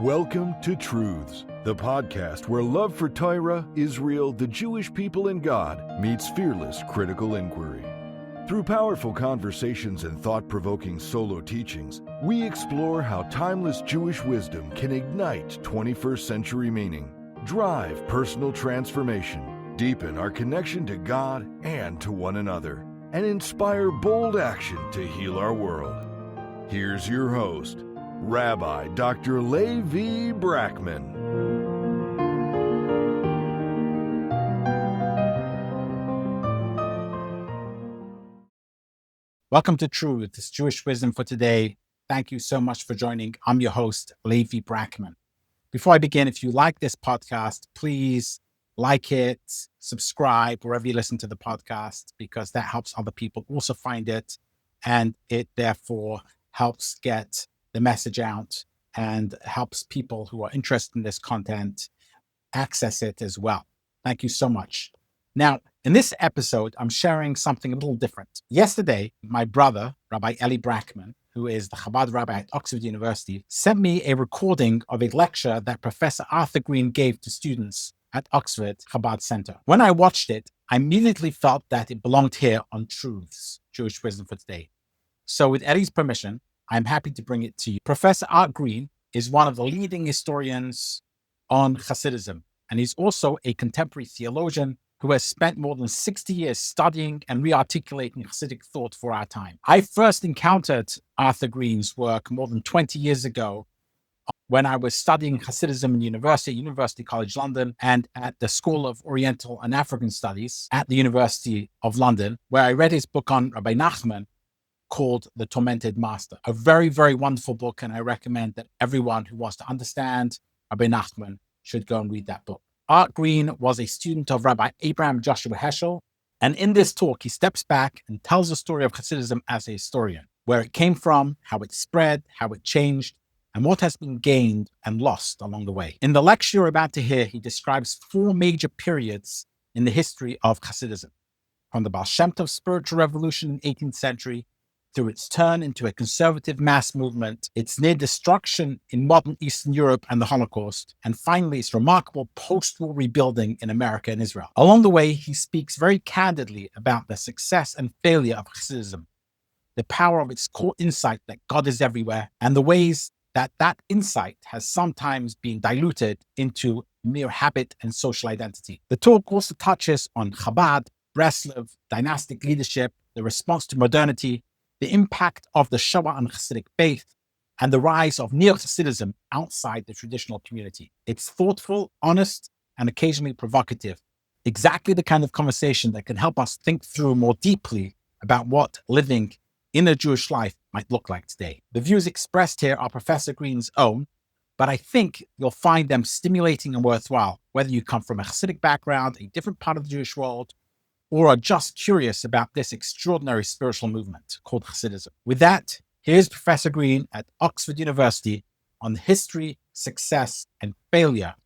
Welcome to Truths, the podcast where love for Torah, Israel, the Jewish people, and God meets fearless critical inquiry. Through powerful conversations and thought-provoking solo teachings, we explore how timeless Jewish wisdom can ignite 21st century meaning, drive personal transformation, deepen our connection to God and to one another, and inspire bold action to heal our world. Here's your host, Rabbi Dr. Levi Brackman. Welcome to Truth, this Jewish wisdom for today. Thank you so much for joining. I'm your host, Levi Brackman. Before I begin, if you like this podcast, please like it, subscribe wherever you listen to the podcast, because that helps other people also find it, and it therefore helps get the message out and helps people who are interested in this content access it as well. Thank you so much. Now, in this episode, I'm sharing something a little different. Yesterday, my brother, Rabbi Eli Brackman, who is the Chabad rabbi at Oxford University, sent me a recording of a lecture that Professor Arthur Green gave to students at Oxford Chabad Center. When I watched it, I immediately felt that it belonged here on Truths, Jewish Wisdom for Today. So with Eli's permission, I'm happy to bring it to you. Professor Art Green is one of the leading historians on Hasidism, and he's also a contemporary theologian who has spent more than 60 years studying and re-articulating Hasidic thought for our time. I first encountered Arthur Green's work more than 20 years ago when I was studying Hasidism in University College London, and at the School of Oriental and African Studies at the University of London, where I read his book on Rabbi Nachman called The Tormented Master. A very, very wonderful book, and I recommend that everyone who wants to understand Rabbi Nachman should go and read that book. Art Green was a student of Rabbi Abraham Joshua Heschel, and in this talk, he steps back and tells the story of Hasidism as a historian, where it came from, how it spread, how it changed, and what has been gained and lost along the way. In the lecture you're about to hear, he describes four major periods in the history of Hasidism, from the Baal Shem Tov spiritual revolution in the 18th century, through its turn into a conservative mass movement, its near destruction in modern Eastern Europe and the Holocaust, and finally its remarkable post-war rebuilding in America and Israel. Along the way, he speaks very candidly about the success and failure of Hasidism, the power of its core insight that God is everywhere, and the ways that that insight has sometimes been diluted into mere habit and social identity. The talk also touches on Chabad, Breslov, dynastic leadership, the response to modernity, the impact of the Shoah on Hasidic faith, and the rise of Neo-Hasidism outside the traditional community. It's thoughtful, honest, and occasionally provocative. Exactly the kind of conversation that can help us think through more deeply about what living in a Jewish life might look like today. The views expressed here are Professor Green's own, but I think you'll find them stimulating and worthwhile, whether you come from a Hasidic background, a different part of the Jewish world, or are just curious about this extraordinary spiritual movement called Hasidism. With that, here's Professor Green at Oxford University on the history, success, and failure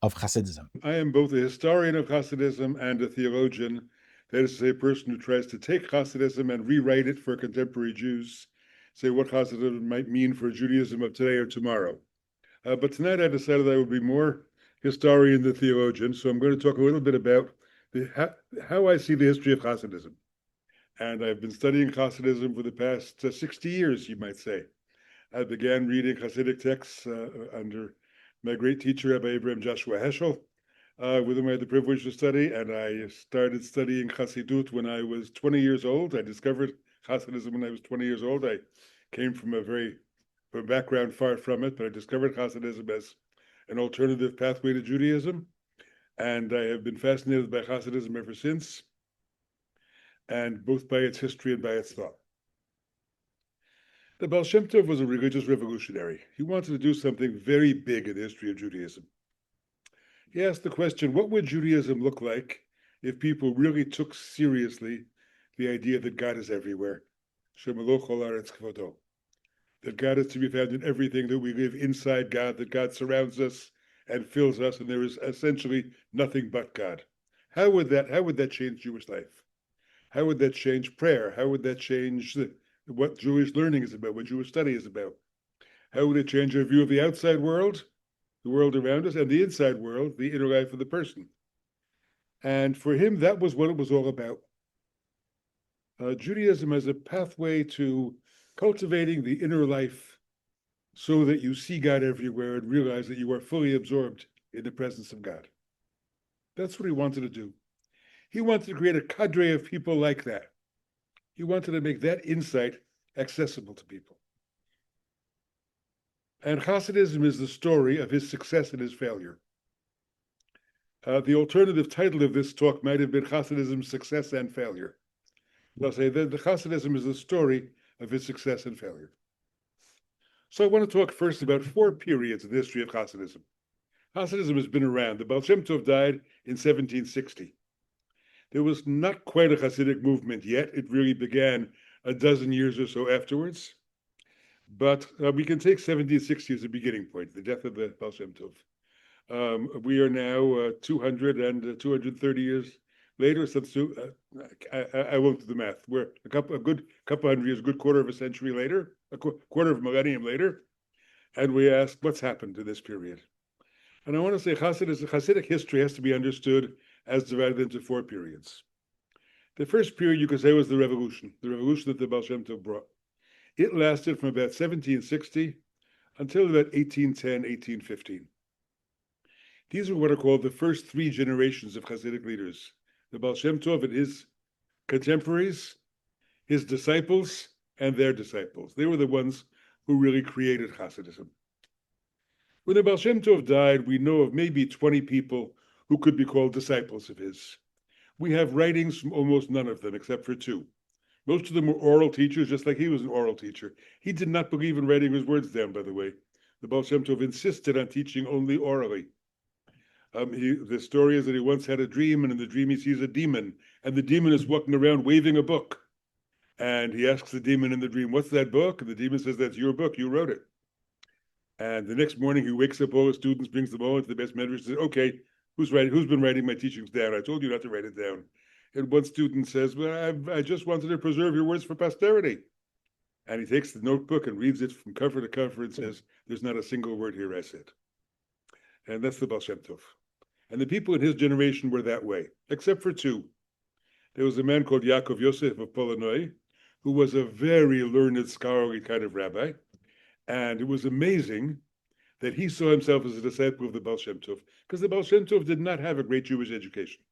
of Hasidism. I am both a historian of Hasidism and a theologian. That is to say, a person who tries to take Hasidism and rewrite it for contemporary Jews, say what Hasidism might mean for Judaism of today or tomorrow. But tonight I decided I would be more historian than theologian, so I'm going to talk a little bit about how I see the history of Hasidism. And I've been studying Hasidism for the past 60 years, you might say. I began reading Hasidic texts under my great teacher, Rabbi Abraham Joshua Heschel, with whom I had the privilege to study, and I started studying Hasidut when I was 20 years old. I discovered Hasidism when I was 20 years old. I came from a background far from it, but I discovered Hasidism as an alternative pathway to Judaism. And I have been fascinated by Hasidism ever since, and both by its history and by its thought. The Baal Shem Tov was a religious revolutionary. He wanted to do something very big in the history of Judaism. He asked the question, what would Judaism look like if people really took seriously the idea that God is everywhere? That God is to be found in everything, that we live inside God, that God surrounds us and fills us, and there is essentially nothing but God. How would that change Jewish life? How would that change prayer? How would that change what Jewish learning is about, what Jewish study is about? How would it change our view of the outside world, the world around us, and the inside world, the inner life of the person? And for him, that was what it was all about. Judaism as a pathway to cultivating the inner life so that you see God everywhere and realize that you are fully absorbed in the presence of God. That's what he wanted to do. He wanted to create a cadre of people like that. He wanted to make that insight accessible to people. And Hasidism is the story of his success and his failure. The alternative title of this talk might have been Hasidism's Success and Failure. I'll say that the Hasidism is the story of his success and failure. So I want to talk first about 4 periods in the history of Hasidism. Hasidism has been around. The Baal Shem Tov died in 1760. There was not quite a Hasidic movement yet. It really began a dozen years or so afterwards. But we can take 1760 as a beginning point, the death of the Baal Shem Tov. We are now 230 years later. I won't do the math. We're a good couple hundred years, a good quarter of a century later, a quarter of a millennium later, and we ask, what's happened to this period? And I want to say Hasidic history has to be understood as divided into 4 periods. The first period you could say was the revolution that the Baal Shem Tov brought. It lasted from about 1760 until about 1810, 1815. These are what are called the first 3 generations of Hasidic leaders. The Baal Shem Tov and his contemporaries, his disciples, and their disciples. They were the ones who really created Hasidism. When the Baal Shem Tov died, we know of maybe 20 people who could be called disciples of his. We have writings from almost none of them, except for 2. Most of them were oral teachers, just like he was an oral teacher. He did not believe in writing his words down, by the way. The Baal Shem Tov insisted on teaching only orally. The story is that he once had a dream, and in the dream he sees a demon, and the demon is walking around waving a book. And he asks the demon in the dream, "What's that book?" And the demon says, "That's your book, you wrote it." And the next morning he wakes up all his students, brings them all into the Beis Medrash, and says, "Okay, who's been writing my teachings down? I told you not to write it down." And one student says, "Well, I just wanted to preserve your words for posterity." And he takes the notebook and reads it from cover to cover and says, "There's not a single word here I said." And that's the Baal Shem Tov. And the people in his generation were that way, except for 2. There was a man called Yaakov Yosef of Polonoi, who was a very learned, scholarly kind of rabbi. And it was amazing that he saw himself as a disciple of the Baal Shem Tov, because the Baal Shem Tov did not have a great Jewish education.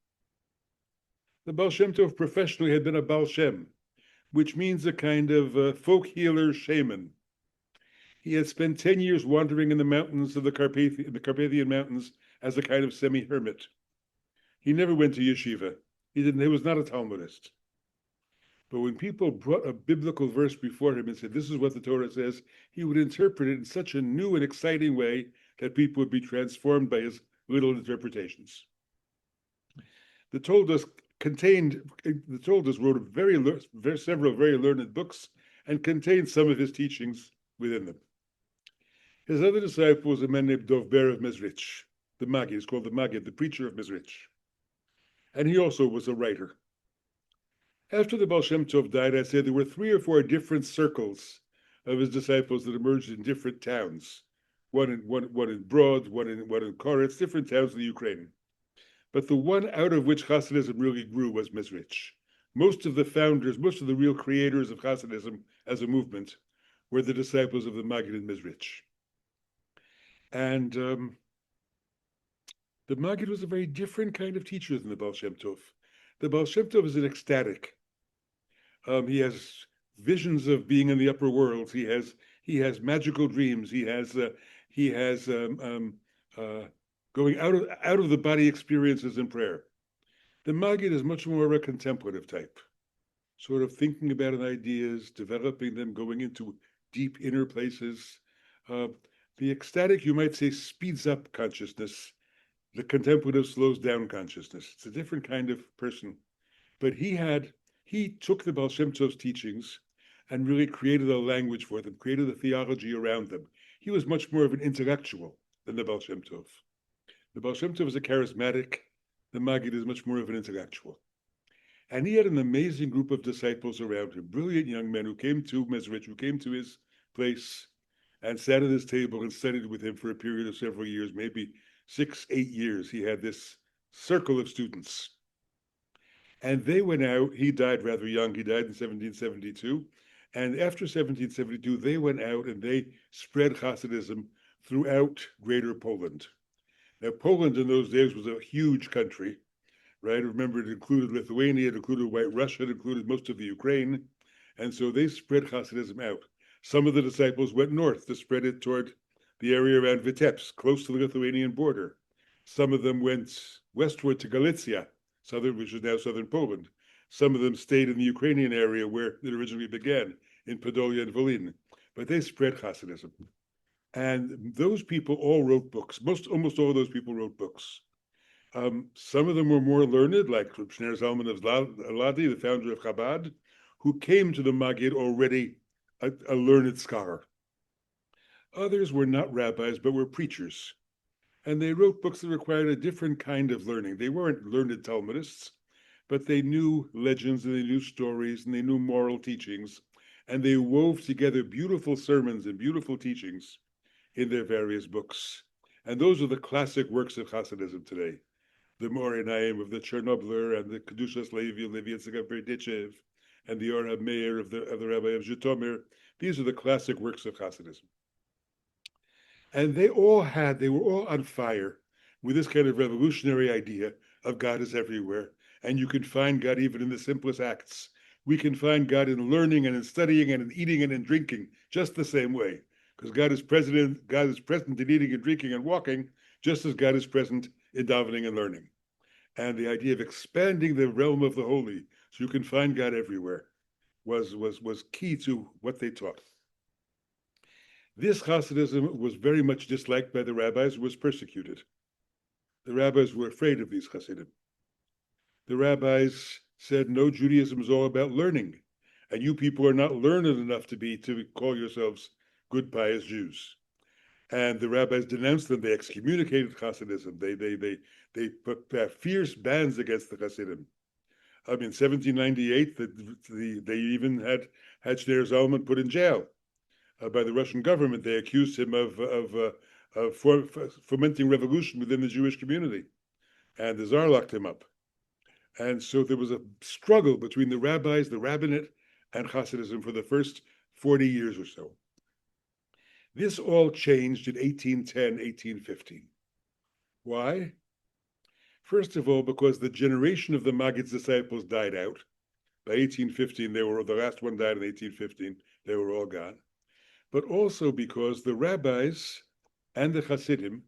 The Baal Shem Tov professionally had been a Baal Shem, which means a kind of folk healer shaman. He had spent 10 years wandering in the mountains of the Carpathian Mountains as a kind of semi-hermit. He never went to yeshiva. He was not a Talmudist. But when people brought a biblical verse before him and said, "This is what the Torah says," he would interpret it in such a new and exciting way that people would be transformed by his little interpretations. The Toldos wrote several very learned books and contained some of his teachings within them. His other disciple was a man named Maggid of Mezritch. The Maggid is called the Maggid, the preacher of Mezritch. And he also was a writer. After the Baal Shem Tov died, I'd say there were 3 or 4 different circles of his disciples that emerged in different towns. One in Brod, one in Koretz, different towns in the Ukraine. But the one out of which Hasidism really grew was Mezritch. Most of the founders, most of the real creators of Hasidism as a movement were the disciples of the Maggid of Mezritch. And the Maggid was a very different kind of teacher than the Baal Shem Tov. The Baal Shem Tov is an ecstatic. He has visions of being in the upper worlds. He has magical dreams. He has going out of the body experiences in prayer. The Maggid is much more of a contemplative type, sort of thinking about ideas, developing them, going into deep inner places. The ecstatic, you might say, speeds up consciousness. The contemplative slows down consciousness. It's a different kind of person. But he took the Baal Shem Tov's teachings and really created a language for them, created a theology around them. He was much more of an intellectual than the Baal Shem Tov. The Baal Shem Tov is a charismatic. The Maggid is much more of an intellectual. And he had an amazing group of disciples around him, brilliant young men who came to Mezritch, who came to his place and sat at his table and studied with him for a period of several years, maybe 6, 8 years. He had this circle of students. And they went out. He died rather young. He died in 1772. And after 1772, they went out and they spread Hasidism throughout Greater Poland. Now, Poland in those days was a huge country, right? Remember, it included Lithuania, it included White Russia, it included most of the Ukraine. And so they spread Hasidism out. Some of the disciples went north to spread it toward the area around Vitebsk, close to the Lithuanian border. Some of them went westward to Galicia, which is now southern Poland. Some of them stayed in the Ukrainian area where it originally began, in Podolia and Volyn. But they spread Hasidism. And those people all wrote books. Almost all of those people wrote books. Some of them were more learned, like Shner Zalman of Ladi, the founder of Chabad, who came to the Maggid already a learned scholar. Others were not rabbis, but were preachers. And they wrote books that required a different kind of learning. They weren't learned Talmudists, but they knew legends and they knew stories and they knew moral teachings. And they wove together beautiful sermons and beautiful teachings in their various books. And those are the classic works of Hasidism today. The Moreh Naim of the Chernobler and the Kedushas Levi Yitzchak Berditchev and the Orah Meir of the Rabbi of Zhitomir. These are the classic works of Hasidism. And they were all on fire with this kind of revolutionary idea of God is everywhere. And you can find God even in the simplest acts. We can find God in learning and in studying and in eating and in drinking, just the same way. Because God is present in eating and drinking and walking, just as God is present in davening and learning. And the idea of expanding the realm of the holy so you can find God everywhere was key to what they taught. This Hasidism was very much disliked by the rabbis who was persecuted. The rabbis were afraid of these Hasidim. The rabbis said, no, Judaism is all about learning, and you people are not learned enough to call yourselves good, pious Jews. And the rabbis denounced them. They excommunicated Hasidism. They put fierce bans against the Hasidim. In 1798, they even had Shner Zalman put in jail by the Russian government. They accused him of fomenting revolution within the Jewish community, and the Tsar locked him up. And so there was a struggle between the rabbis, the rabbinate, and Hasidism for the first 40 years or so. This all changed in 1810, 1815. Why? First of all, because the generation of the Maggid's disciples died out. By 1815, the last one died in 1815. They were all gone. But also because the rabbis and the Hasidim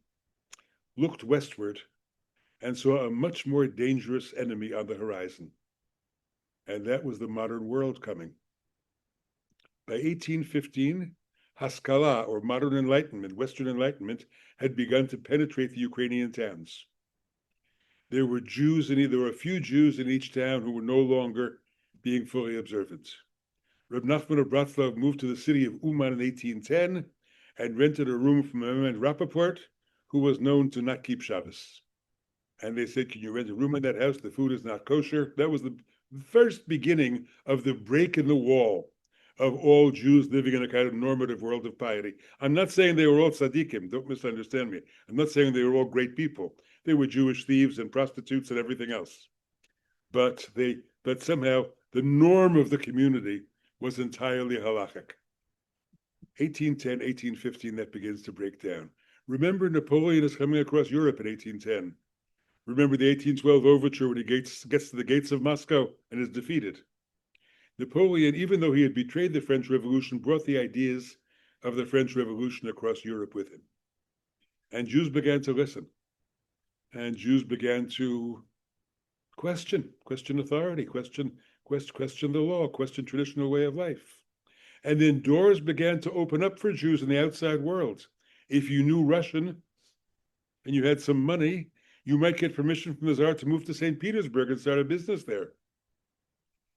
looked westward and saw a much more dangerous enemy on the horizon. And that was the modern world coming. By 1815, Haskalah, or modern enlightenment, Western enlightenment, had begun to penetrate the Ukrainian towns. There were a few Jews in each town who were no longer being fully observant. Reb Nachman of Bratslav moved to the city of Uman in 1810 and rented a room from a man, Rappaport, who was known to not keep Shabbos. And they said, can you rent a room in that house? The food is not kosher. That was the first beginning of the break in the wall of all Jews living in a kind of normative world of piety. I'm not saying they were all tzaddikim, don't misunderstand me. I'm not saying they were all great people. They were Jewish thieves and prostitutes and everything else. But somehow the norm of the community was entirely halachic. 1810, 1815, that begins to break down. Remember, Napoleon is coming across Europe in 1810. Remember the 1812 overture when he gets to the gates of Moscow and is defeated. Napoleon, even though he had betrayed the French Revolution, brought the ideas of the French Revolution across Europe with him. And Jews began to listen. And Jews began to question authority, question the law, question traditional way of life. And then doors began to open up for Jews in the outside world. If you knew Russian and you had some money, you might get permission from the Tsar to move to St. Petersburg and start a business there.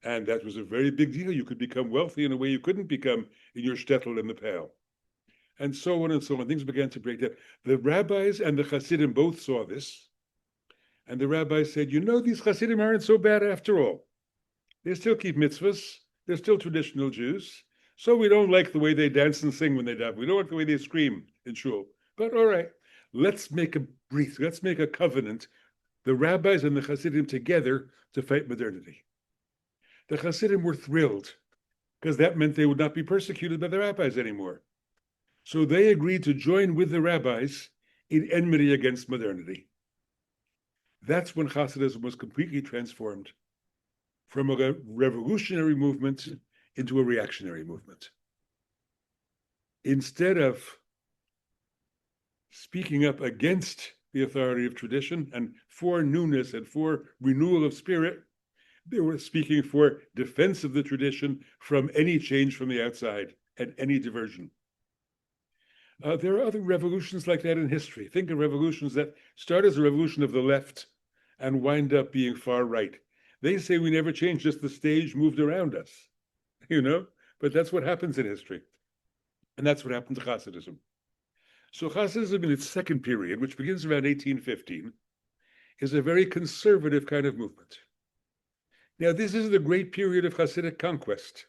And that was a very big deal. You could become wealthy in a way you couldn't become in your shtetl in the Pale. And so on and so on. Things began to break down. The rabbis and the Hasidim both saw this. And the rabbis said, these Hasidim aren't so bad after all. They still keep mitzvahs. They're still traditional Jews. So we don't like the way they dance and sing when they daven. We don't like the way they scream in shul. But all right, let's make a covenant, the rabbis and the Hasidim together, to fight modernity. The Hasidim were thrilled because that meant they would not be persecuted by the rabbis anymore. So they agreed to join with the rabbis in enmity against modernity. That's when Hasidism was completely transformed from a revolutionary movement into a reactionary movement. Instead of speaking up against the authority of tradition and for newness and for renewal of spirit, they were speaking for defense of the tradition from any change from the outside and any diversion. There are other revolutions like that in history. Think of revolutions that start as a revolution of the left and wind up being far right. They say we never changed, just the stage moved around us, but that's what happens in history. And that's what happened to Hasidism. So Hasidism in its second period, which begins around 1815, is a very conservative kind of movement. Now, this is the great period of Hasidic conquest.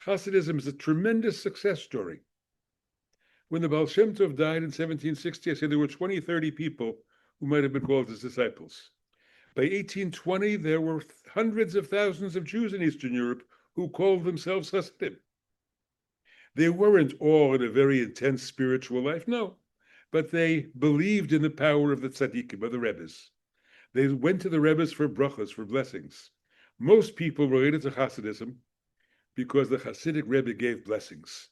Hasidism is a tremendous success story. When the Baal Shem Tov died in 1760, I said there were 20, 30 people who might have been called his disciples. By 1820, there were hundreds of thousands of Jews in Eastern Europe who called themselves Hasidim. They weren't all in a very intense spiritual life, no, but they believed in the power of the tzaddikim, of the Rebbes. They went to the Rebbes for brachas, for blessings. Most people related to Hasidism because the Hasidic Rebbe gave blessings.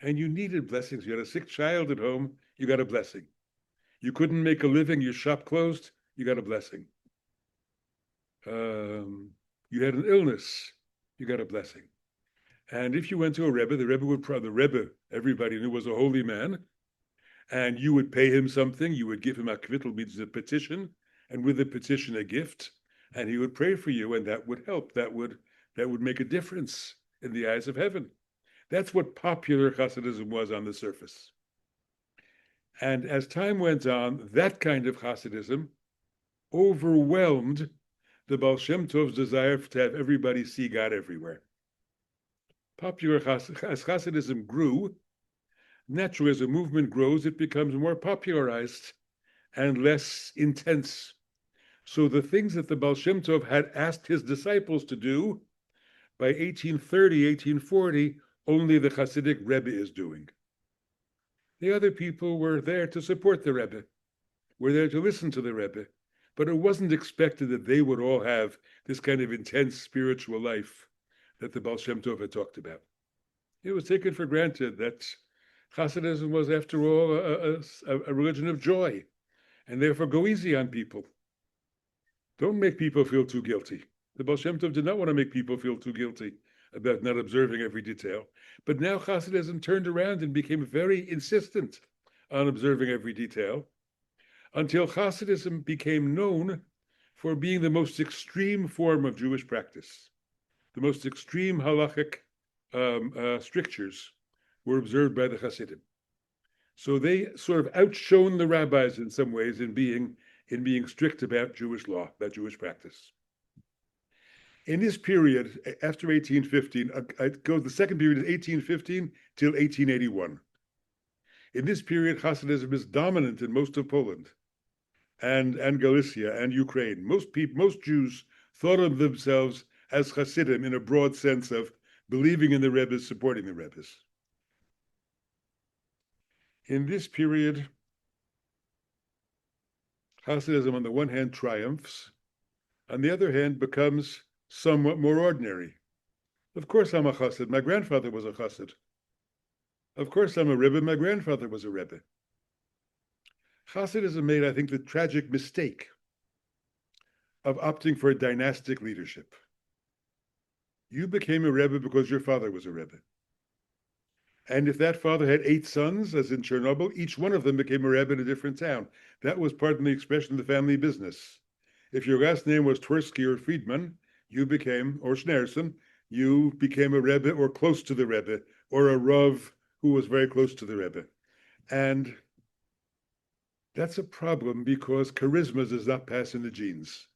And you needed blessings. You had a sick child at home, you got a blessing. You couldn't make a living, your shop closed, you got a blessing. You had an illness, you got a blessing. And if you went to a Rebbe, the Rebbe, everybody knew, was a holy man, and you would pay him something, you would give him a kvittel, means a petition, and with the petition a gift, and he would pray for you, and that would help. That would make a difference in the eyes of heaven. That's what popular Hasidism was on the surface. And as time went on, that kind of Hasidism overwhelmed the Baal Shem Tov's desire to have everybody see God everywhere. As Hasidism grew, naturally as a movement grows, it becomes more popularized and less intense. So the things that the Baal Shem Tov had asked his disciples to do, by 1830, 1840, only the Hasidic Rebbe is doing. The other people were there to support the Rebbe, were there to listen to the Rebbe, but it wasn't expected that they would all have this kind of intense spiritual life that the Baal Shem Tov had talked about. It was taken for granted that Hasidism was, after all, a religion of joy, and therefore go easy on people. Don't make people feel too guilty. The Baal Shem Tov did not want to make people feel too guilty about not observing every detail. But now Hasidism turned around and became very insistent on observing every detail, until Hasidism became known for being the most extreme form of Jewish practice. The most extreme halachic strictures were observed by the Hasidim. So they sort of outshone the rabbis in some ways in being strict about Jewish law, about Jewish practice. In this period, after 1815, the second period is 1815 till 1881. In this period, Hasidism is dominant in most of Poland and Galicia and Ukraine. Most Jews thought of themselves as Hasidim in a broad sense of believing in the Rebbes, supporting the Rebbes. In this period, Hasidism on the one hand triumphs, on the other hand becomes somewhat more ordinary. Of course I'm a Hasid. My grandfather was a Hasid. Of course I'm a Rebbe. My grandfather was a Rebbe. Hasidism made, I think, the tragic mistake of opting for a dynastic leadership. You became a Rebbe because your father was a Rebbe. And if that father had 8 sons, as in Chernobyl, each one of them became a Rebbe in a different town. That was, pardon the expression, the family business. If your last name was Twersky or Friedman, you became, or Schneerson, you became a Rebbe or close to the Rebbe, or a Rav who was very close to the Rebbe. And that's a problem because charisma does not pass in the genes.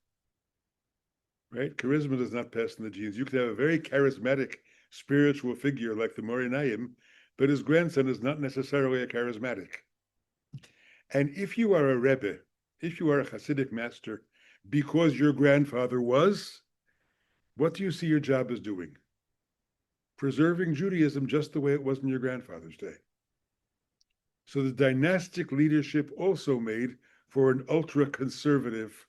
Right? Charisma does not pass in the genes. You can have a very charismatic spiritual figure like the Morinayim, but his grandson is not necessarily a charismatic. And if you are a Rebbe, if you are a Hasidic master, because your grandfather was, what do you see your job as doing? Preserving Judaism just the way it was in your grandfather's day. So the dynastic leadership also made for an ultra-conservative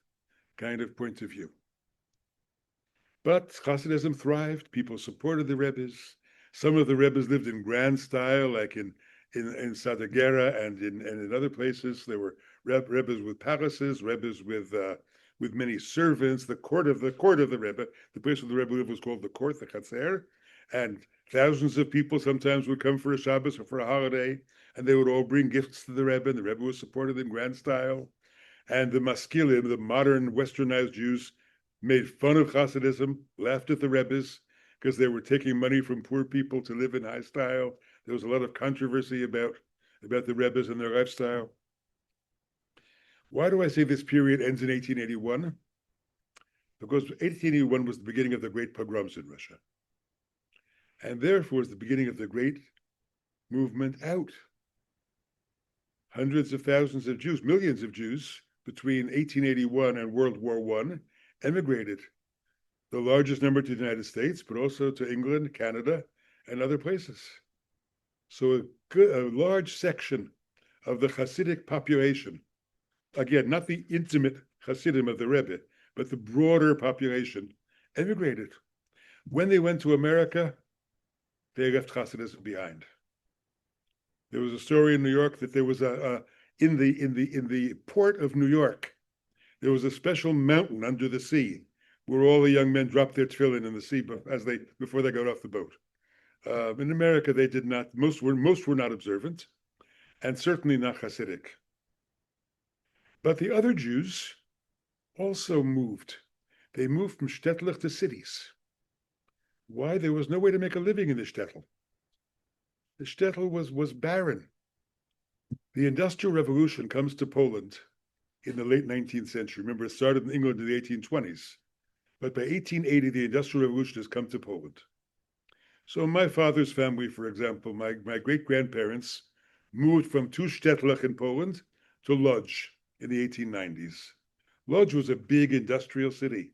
kind of point of view. But Hasidism thrived. People supported the Rebbes. Some of the Rebbes lived in grand style, like in Sadagera and in other places. There were Rebbes with palaces, Rebbes with many servants. The court of the Rebbe, the place where the Rebbe lived, was called the court, the Chatzer, and thousands of people sometimes would come for a Shabbos or for a holiday, and they would all bring gifts to the Rebbe, and the Rebbe was supported in grand style. And the Maskilim, the modern westernized Jews, made fun of Hasidism, laughed at the Rebbes, because they were taking money from poor people to live in high style. There was a lot of controversy about the Rebbes and their lifestyle. Why do I say this period ends in 1881? Because 1881 was the beginning of the great pogroms in Russia. And therefore was the beginning of the great movement out. Hundreds of thousands of Jews, millions of Jews, between 1881 and World War I, emigrated. The largest number to the United States, but also to England, Canada, and other places. So a large section of the Hasidic population, again, not the intimate Hasidim of the Rebbe, but the broader population, emigrated. When they went to America, they left Hasidism behind. There was a story in New York that there was in the port of New York, there was a special mountain under the sea where all the young men dropped their tefillin in the sea before they got off the boat. In America, they did not. Most were not observant, and certainly not Hasidic. But the other Jews also moved. They moved from shtetl to cities. Why? There was no way to make a living in the shtetl. The shtetl was barren. The Industrial Revolution comes to Poland in the late 19th century. Remember, it started in England in the 1820s. But by 1880, the Industrial Revolution has come to Poland. So my father's family, for example, my great-grandparents moved from two shtetl in Poland to Łódź in the 1890s. Łódź was a big industrial city.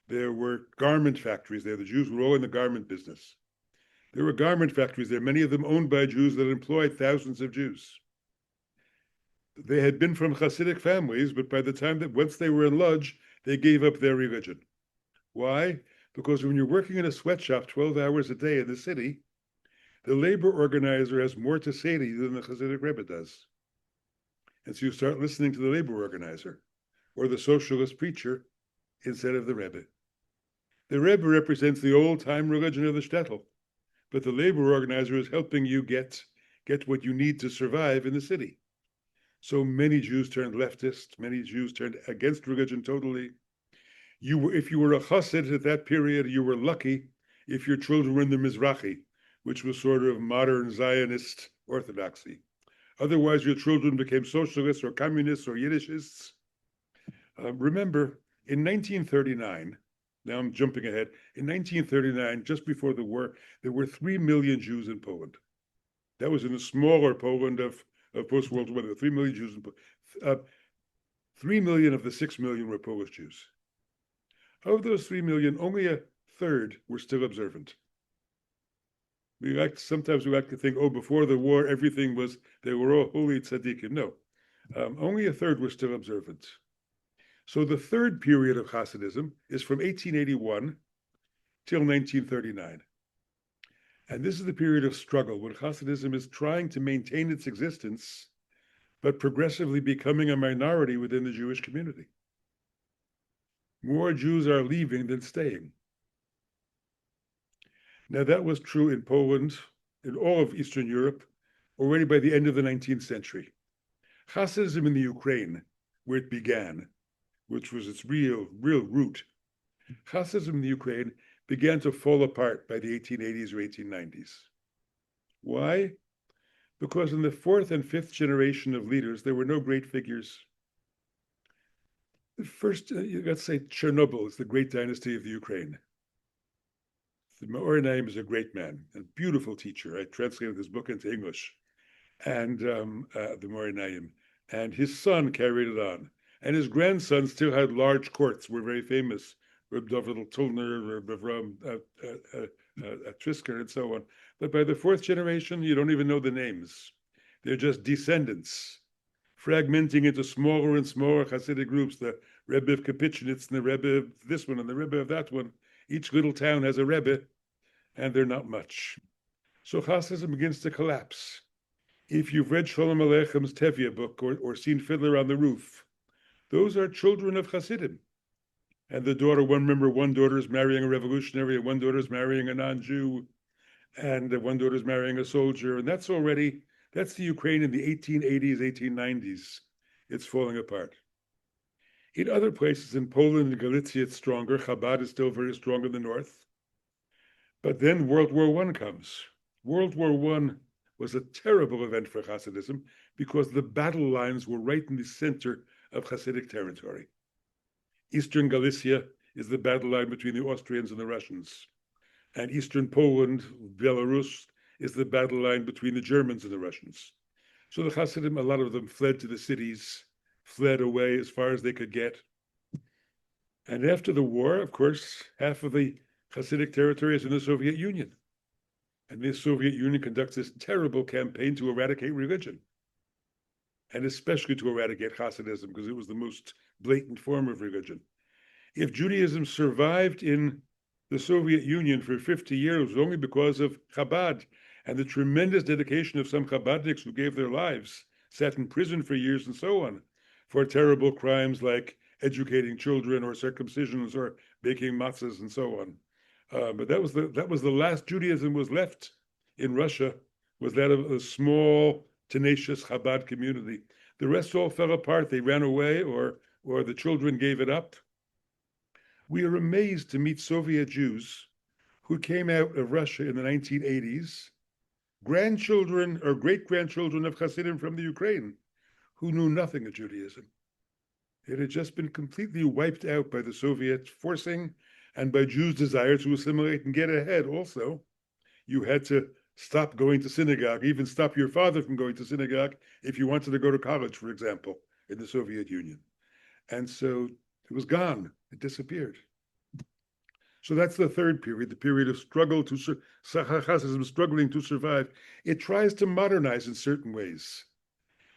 There were garment factories there. The Jews were all in the garment business. There were garment factories there, many of them owned by Jews that employed thousands of Jews. They had been from Hasidic families, but by the time that once they were in Łódź, they gave up their religion. Why? Because when you're working in a sweatshop 12 hours a day in the city, the labor organizer has more to say to you than the Hasidic Rebbe does. And so you start listening to the labor organizer or the socialist preacher instead of the Rebbe. The Rebbe represents the old-time religion of the shtetl, but the labor organizer is helping you get what you need to survive in the city. So many Jews turned leftist, many Jews turned against religion totally. If you were a Hasid at that period, you were lucky if your children were in the Mizrahi, which was sort of modern Zionist orthodoxy. Otherwise, your children became socialists or communists or Yiddishists. Remember, in 1939, now I'm jumping ahead, in 1939, just before the war, there were 3 million Jews in Poland. That was in the smaller Poland of post-World War. There were 3 million Jews in Poland. 3 million of the 6 million were Polish Jews. Of those 3 million, only a third were still observant. Sometimes we like to think, before the war, they were all holy tzaddikim. No, only a third were still observant. So the third period of Hasidism is from 1881 till 1939. And this is the period of struggle when Hasidism is trying to maintain its existence, but progressively becoming a minority within the Jewish community. More Jews are leaving than staying. Now, that was true in Poland, in all of Eastern Europe, already by the end of the 19th century. Hasidism in the Ukraine, where it began, which was its real root, Hasidism in the Ukraine began to fall apart by the 1880s or 1890s. Why? Because in the fourth and fifth generation of leaders, there were no great figures. The first, let's say Chernobyl is the great dynasty of the Ukraine. The Meor Naim is a great man, a beautiful teacher. I translated this book into English, and the Meor Naim. And his son carried it on. And his grandson still had large courts, were very famous. Reb David Tulner, Reb Avraham Trisker, and so on. But by the fourth generation, you don't even know the names. They're just descendants, fragmenting into smaller and smaller Hasidic groups, the Rebbe of Kapitchnitz and the Rebbe of this one and the Rebbe of that one. Each little town has a Rebbe, and they're not much. So Hasidism begins to collapse. If you've read Shalom Aleicham's Tevye book or seen Fiddler on the Roof, those are children of Hasidim. And the daughter, one daughter is marrying a revolutionary, and one daughter is marrying a non-Jew, and one daughter is marrying a soldier. And that's the Ukraine in the 1880s, 1890s. It's falling apart. In other places, in Poland and Galicia, it's stronger. Chabad is still very strong in the north. But then World War I comes. World War I was a terrible event for Hasidism because the battle lines were right in the center of Hasidic territory. Eastern Galicia is the battle line between the Austrians and the Russians. And Eastern Poland, Belarus, is the battle line between the Germans and the Russians. So the Hasidim, a lot of them fled to the cities, fled away as far as they could get. And after the war, of course, half of the Hasidic territory is in the Soviet Union. And the Soviet Union conducts this terrible campaign to eradicate religion, and especially to eradicate Hasidism, because it was the most blatant form of religion. If Judaism survived in the Soviet Union for 50 years, it was only because of Chabad and the tremendous dedication of some Chabadniks who gave their lives, sat in prison for years and so on, for terrible crimes like educating children or circumcisions or baking matzahs and so on. But that was the last Judaism was left in Russia, was that of a small, tenacious Chabad community. The rest all fell apart. They ran away, or the children gave it up. We are amazed to meet Soviet Jews who came out of Russia in the 1980s, grandchildren or great-grandchildren of Hasidim from the Ukraine, who knew nothing of Judaism. It had just been completely wiped out by the Soviet forcing and by Jews' desire to assimilate and get ahead also. You had to stop going to synagogue, even stop your father from going to synagogue if you wanted to go to college, for example, in the Soviet Union. And so it was gone. It disappeared. So that's the third period, the period of struggle Hasidism struggling to survive. It tries to modernize in certain ways.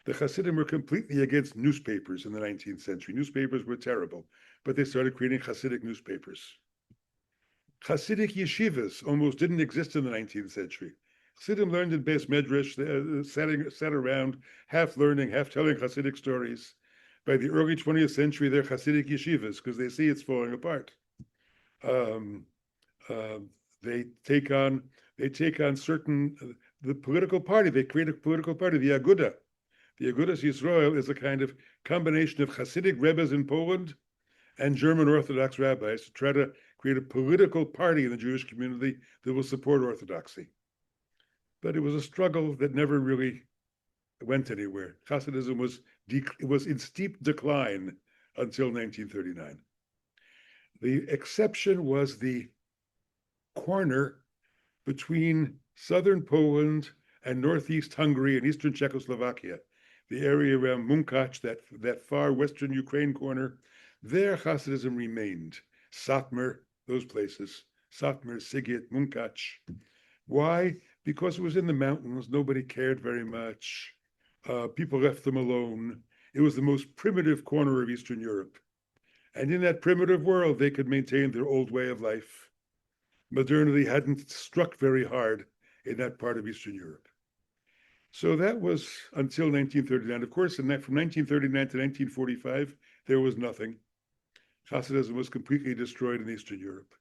The Hasidim were completely against newspapers in the 19th century. Newspapers were terrible, but they started creating Hasidic newspapers. Hasidic yeshivas almost didn't exist in the 19th century. Hasidim learned in Beis Medrash, sat around, half learning, half telling Hasidic stories. By the early 20th century, they're Hasidic yeshivas because they see it's falling apart. They take on certain the political party. They create a political party, the Aguda. The Agudas Yisrael is a kind of combination of Hasidic Rebbes in Poland and German Orthodox rabbis to try to create a political party in the Jewish community that will support Orthodoxy. But it was a struggle that never really went anywhere. Hasidism was in steep decline until 1939. The exception was the corner between southern Poland and northeast Hungary and eastern Czechoslovakia, the area around Munkac, that far western Ukraine corner. There Hasidism remained. Satmar, those places, Satmar, Sighet, Munkac. Why? Because it was in the mountains. Nobody cared very much. People left them alone. It was the most primitive corner of Eastern Europe. And in that primitive world, they could maintain their old way of life. Modernity hadn't struck very hard in that part of Eastern Europe. So that was until 1939. Of course, from 1939 to 1945, there was nothing. Hasidism was completely destroyed in Eastern Europe.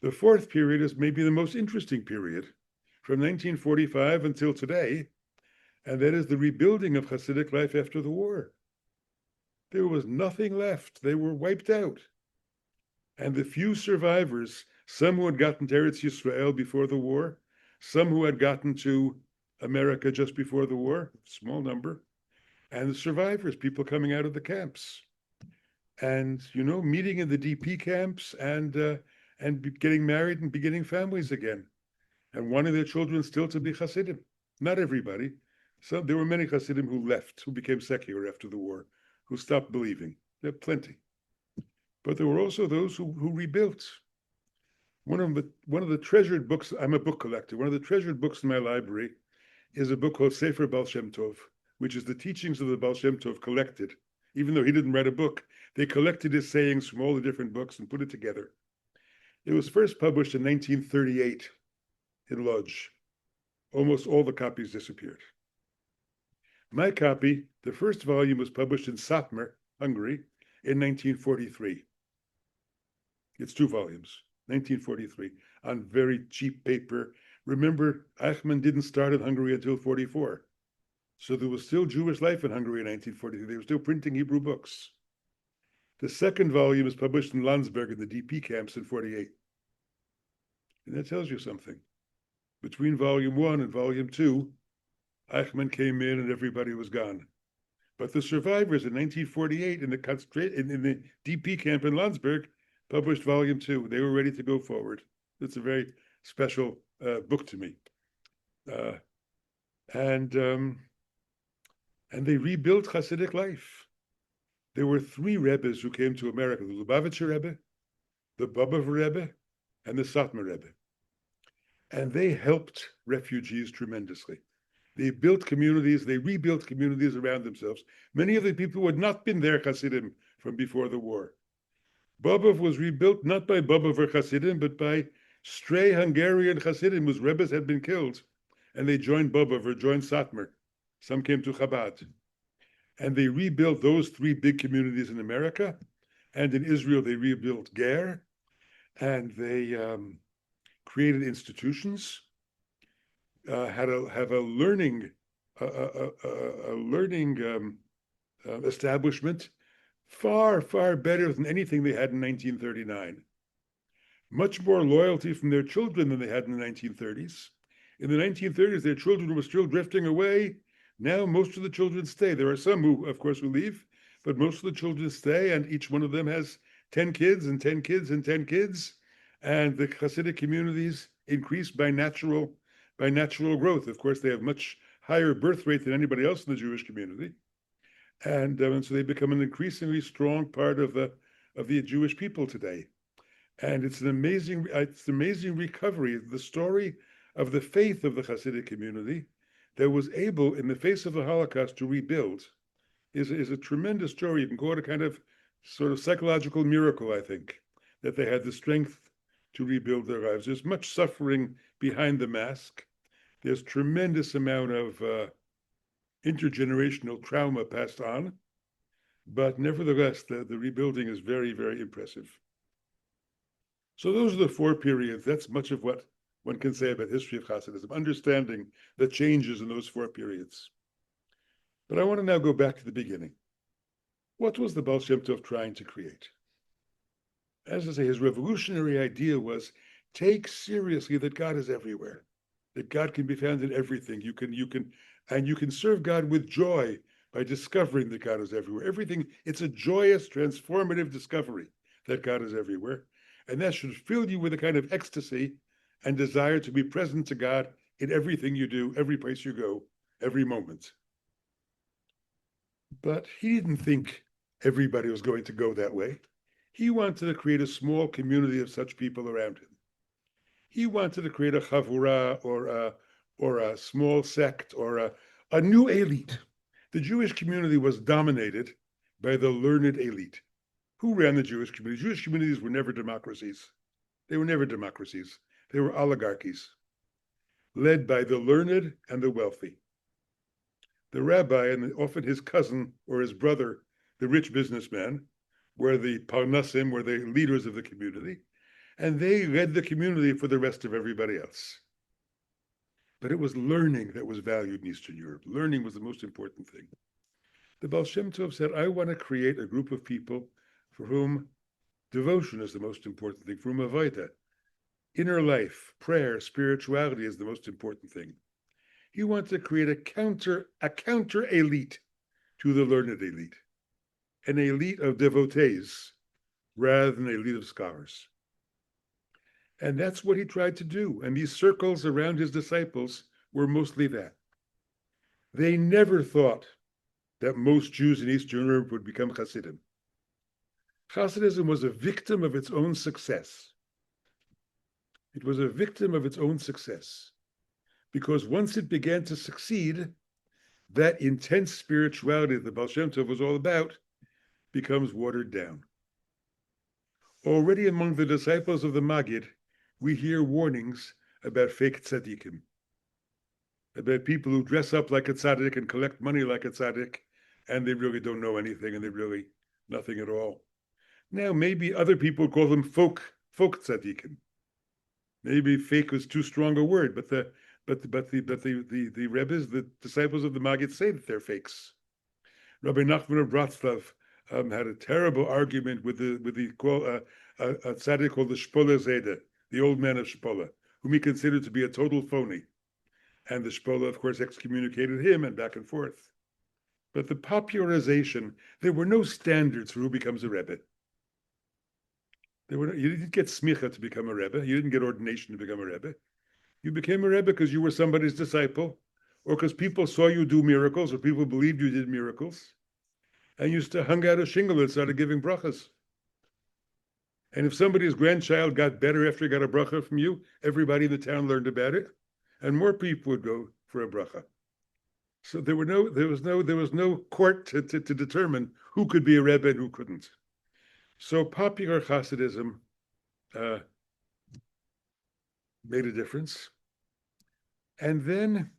The fourth period is maybe the most interesting period, from 1945 until today, and that is the rebuilding of Hasidic life after the war. There was nothing left. They were wiped out. And the few survivors, some who had gotten to Eretz Yisrael before the war, some who had gotten to America just before the war, small number, and the survivors, people coming out of the camps. And, meeting in the DP camps and and getting married and beginning families again, and wanting their children still to be Hasidim. Not everybody. There were many Hasidim who left, who became secular after the war, who stopped believing. There are plenty. But there were also those who rebuilt. One of the treasured books, I'm a book collector, one of the treasured books in my library is a book called Sefer Baal Shem Tov, which is the teachings of the Baal Shem Tov collected. Even though he didn't write a book, they collected his sayings from all the different books and put it together. It was first published in 1938 in Lodz. Almost all the copies disappeared. My copy, the first volume, was published in Satmar, Hungary, in 1943. It's 2 volumes, 1943, on very cheap paper. Remember, Eichmann didn't start in Hungary until 44. So there was still Jewish life in Hungary in 1943. They were still printing Hebrew books. The second volume is published in Landsberg in the DP camps in 48. And that tells you something. Between volume 1 and volume 2, Eichmann came in and everybody was gone. But the survivors in 1948 in the DP camp in Landsberg published volume 2. They were ready to go forward. It's a very special book to me. And they rebuilt Hasidic life. There were 3 Rebbes who came to America: the Lubavitcher Rebbe, the Bobov Rebbe, and the Satmar Rebbe. And they helped refugees tremendously. They built communities, they rebuilt communities around themselves. Many of the people who had not been there Hasidim from before the war. Bobov was rebuilt not by Bobover Hasidim, but by stray Hungarian Hasidim whose Rebbes had been killed. And they joined Bobover, joined Satmar. Some came to Chabad. And they rebuilt those 3 big communities in America. And in Israel, they rebuilt Ger. And they created institutions, have a learning establishment far, far better than anything they had in 1939. Much more loyalty from their children than they had in the 1930s. In the 1930s, their children were still drifting away. Now, most of the children stay. There are some who, of course, who leave, but most of the children stay, and each one of them has 10 kids and 10 kids and 10 kids. And the Hasidic communities increase by natural growth. Of course, they have much higher birth rate than anybody else in the Jewish community. And so they become an increasingly strong part of the Jewish people today. And it's an amazing recovery. The story of the faith of the Hasidic community that was able, in the face of the Holocaust, to rebuild is a tremendous story. You can call it a kind of sort of psychological miracle, I think, that they had the strength to rebuild their lives. There's much suffering behind the mask. There's tremendous amount of intergenerational trauma passed on, but nevertheless, the rebuilding is very, very impressive. So those are the 4 periods. That's much of what one can say about history of Hasidism, understanding the changes in those 4 periods. But I want to now go back to the beginning. What was the Baal Shem Tov trying to create? As I say, his revolutionary idea was take seriously that God is everywhere, that God can be found in everything. You can serve God with joy by discovering that God is everywhere. Everything, it's a joyous, transformative discovery that God is everywhere. And that should fill you with a kind of ecstasy and desire to be present to God in everything you do, every place you go, every moment. But he didn't think everybody was going to go that way. He wanted to create a small community of such people around him. He wanted to create a chavura or a small sect or a new elite. The Jewish community was dominated by the learned elite. Who ran the Jewish community? Jewish communities were never democracies. They were never democracies. They were oligarchies, led by the learned and the wealthy. The rabbi and often his cousin or his brother, the rich businessman, were the parnasim, were the leaders of the community, and they led the community for the rest of everybody else. But it was learning that was valued in Eastern Europe. Learning was the most important thing. The Baal Shem Tov said, I want to create a group of people for whom devotion is the most important thing, for whom avodah, inner life, prayer, spirituality is the most important thing. He wanted to create a counter elite to the learned elite, an elite of devotees rather than an elite of scholars. And that's what he tried to do. And these circles around his disciples were mostly that. They never thought that most Jews in Eastern Europe would become Hasidim. Hasidism was a victim of its own success. It was a victim of its own success. Because once it began to succeed, that intense spirituality that the Baal Shem Tov was all about becomes watered down. Already among the disciples of the Maggid, we hear warnings about fake tzaddikim, about people who dress up like a tzaddik and collect money like a tzaddik, and they really don't know anything, and they're really nothing at all. Now, maybe other people call them folk tzaddikim. Maybe fake was too strong a word, but the Rebbes, the disciples of the Maggid, say that they're fakes. Rabbi Nachman of Bratslav had a terrible argument with a tzaddik called the Shpola Zeda, the old man of Shpola, whom he considered to be a total phony. And the Shpola, of course, excommunicated him and back and forth. But the popularization, there were no standards for who becomes a Rebbe. You didn't get smicha to become a Rebbe. You didn't get ordination to become a Rebbe. You became a Rebbe because you were somebody's disciple, or because people saw you do miracles, or people believed you did miracles, and you hung out a shingle and started giving brachas. And if somebody's grandchild got better after he got a bracha from you, everybody in the town learned about it, and more people would go for a bracha. So there was no court to determine who could be a Rebbe and who couldn't. So popular Hasidism made a difference. And then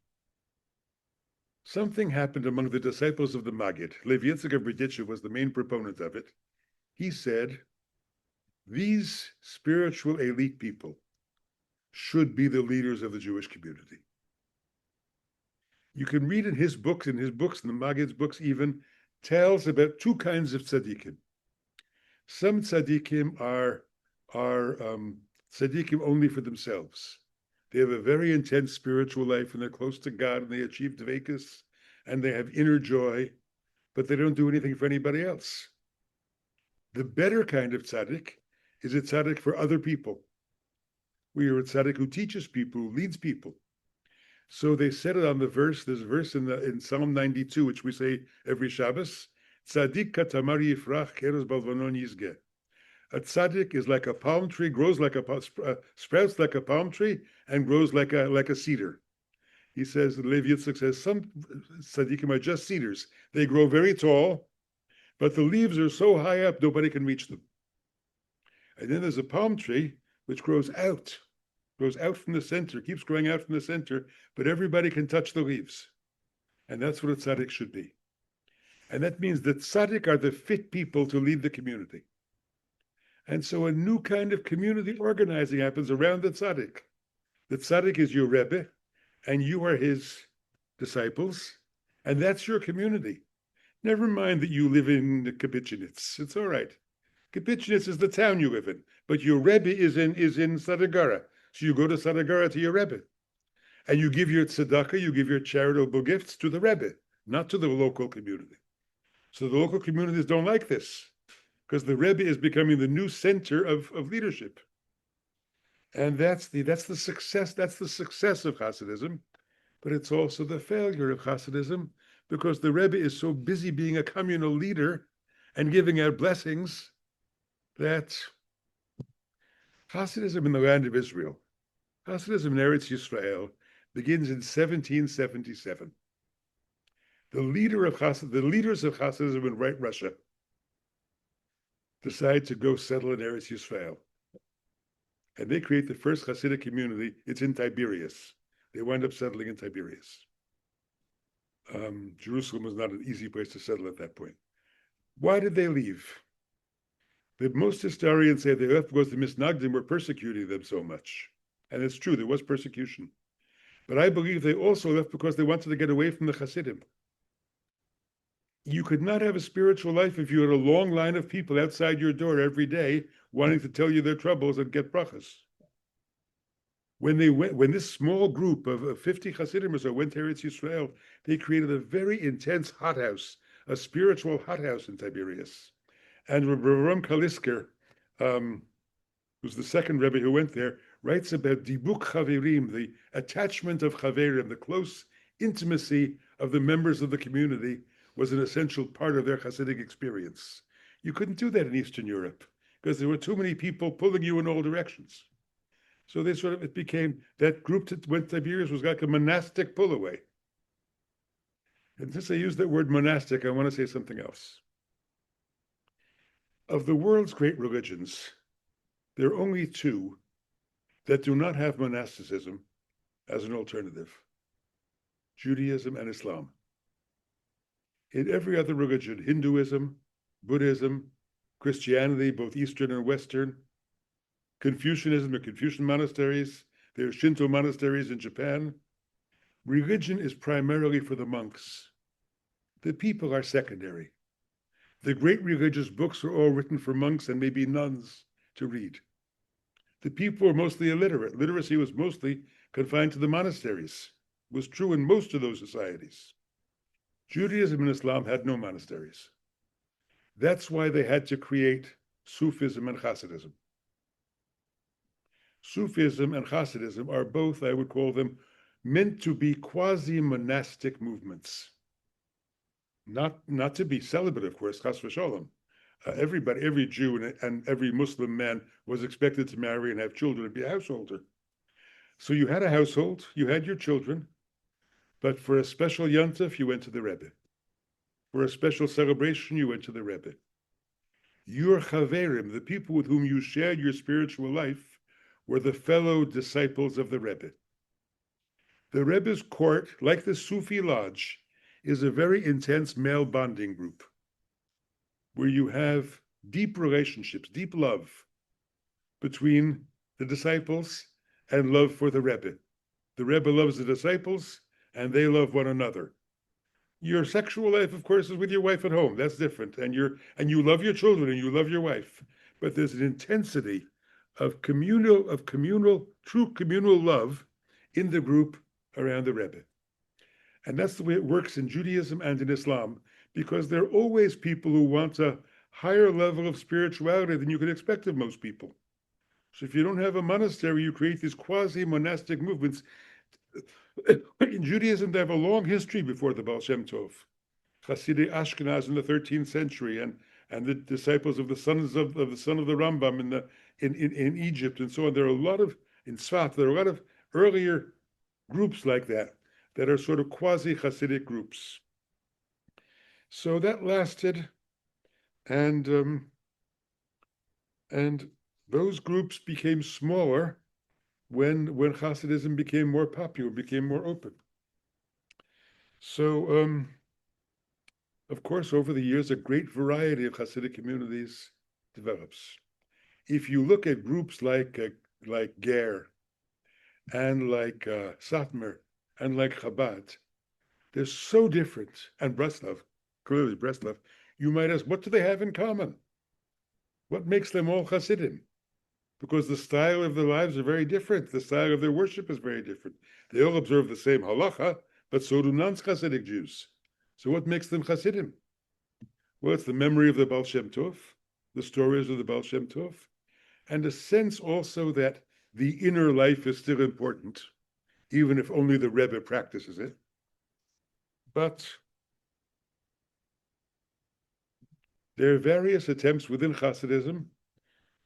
something happened among the disciples of the Maggid. Levi Brackman was the main proponent of it. He said, these spiritual elite people should be the leaders of the Jewish community. You can read in his books, in the Maggid's books even, tells about two kinds of tzaddikim. Some tzaddikim are tzaddikim only for themselves. They have a very intense spiritual life and they're close to God and they achieve dveikus and they have inner joy, but they don't do anything for anybody else. The better kind of tzaddik is a tzaddik for other people. We are a tzaddik who teaches people, who leads people. So they said it on the verse, there's a verse in Psalm 92, which we say every Shabbos, tzaddik katamar yifrach keros balvanon yizgeh. A tzaddik is like a palm tree, grows like sprouts like a palm tree, and grows like a cedar. He says, Levi Yitzchak says, some tzaddikim are just cedars. They grow very tall, but the leaves are so high up, nobody can reach them. And then there's a palm tree which grows out from the center, keeps growing out from the center, but everybody can touch the leaves. And that's what a tzaddik should be. And that means that tzaddik are the fit people to lead the community. And so a new kind of community organizing happens around the tzaddik. The tzaddik is your Rebbe, and you are his disciples, and that's your community. Never mind that you live in Kapitchinitz. It's all right. Kapitchinitz is the town you live in, but your Rebbe is in Sadagara. So you go to Sadagara to your Rebbe, and you give your tzedakah, you give your charitable gifts to the Rebbe, not to the local community. So the local communities don't like this, because the Rebbe is becoming the new center of leadership. And that's the success of Hasidism, but it's also the failure of Hasidism, because the Rebbe is so busy being a communal leader and giving out blessings that Hasidism in the land of Israel, Hasidism in Eretz Yisrael, begins in 1777. The leaders of Hasidism in Russia decide to go settle in Eretz Yisrael. And they create the first Hasidic community. It's in Tiberias. They wind up settling in Tiberias. Jerusalem was not an easy place to settle at that point. Why did they leave? Most historians say they left because the Misnagdim were persecuting them so much. And it's true, there was persecution. But I believe they also left because they wanted to get away from the Hasidim. You could not have a spiritual life if you had a long line of people outside your door every day wanting to tell you their troubles and get brachas. When this small group of 50 Hasidim or so went to Eretz Yisrael, they created a very intense hothouse, a spiritual hothouse in Tiberias. And Rabbi Abraham Kalisker, who's the second Rebbe who went there, writes about dibuk chaverim, the attachment of chaverim, the close intimacy of the members of the community was an essential part of their Hasidic experience. You couldn't do that in Eastern Europe because there were too many people pulling you in all directions. So it became, that group that went Tiberias was like a monastic pull away. And since I use that word monastic, I want to say something else. Of the world's great religions, there are only two that do not have monasticism as an alternative: Judaism and Islam. In every other religion, Hinduism, Buddhism, Christianity, both Eastern and Western, Confucianism and Confucian monasteries, there are Shinto monasteries in Japan. Religion is primarily for the monks. The people are secondary. The great religious books are all written for monks and maybe nuns to read. The people are mostly illiterate. Literacy was mostly confined to the monasteries. It was true in most of those societies. Judaism and Islam had no monasteries. That's why they had to create Sufism and Hasidism. Sufism and Hasidism are both, I would call them, meant to be quasi-monastic movements. Not to be celibate, of course, chas v'sholom. Everybody, every Jew and every Muslim man was expected to marry and have children and be a householder. So you had a household, you had your children, but for a special yontif, you went to the Rebbe. For a special celebration, you went to the Rebbe. Your chaverim, the people with whom you shared your spiritual life, were the fellow disciples of the Rebbe. The Rebbe's court, like the Sufi lodge, is a very intense male bonding group where you have deep relationships, deep love between the disciples and love for the Rebbe. The Rebbe loves the disciples and they love one another. Your sexual life, of course, is with your wife at home. That's different. And you love your children and you love your wife. But there's an intensity of true communal love in the group around the Rebbe. And that's the way it works in Judaism and in Islam, because there are always people who want a higher level of spirituality than you can expect of most people. So if you don't have a monastery, you create these quasi-monastic movements. In Judaism, they have a long history before the Baal Shem Tov. Hasidic Ashkenaz in the 13th century, and the disciples of the sons of the son of the Rambam in Egypt and so on. There are a lot of, in Tzfat, there are a lot of earlier groups like that are sort of quasi-Hasidic groups. So that lasted, and those groups became smaller when Hasidism became more popular, became more open. So, of course, over the years, a great variety of Hasidic communities develops. If you look at groups like Ger and like Satmar and like Chabad, they're so different. And Breslov, clearly Breslov, you might ask, what do they have in common? What makes them all Hasidim? Because the style of their lives are very different. The style of their worship is very different. They all observe the same halacha, but so do non-Hasidic Jews. So what makes them Hasidim? Well, it's the memory of the Baal Shem Tov, the stories of the Baal Shem Tov, and a sense also that the inner life is still important, even if only the Rebbe practices it. But there are various attempts within Hasidism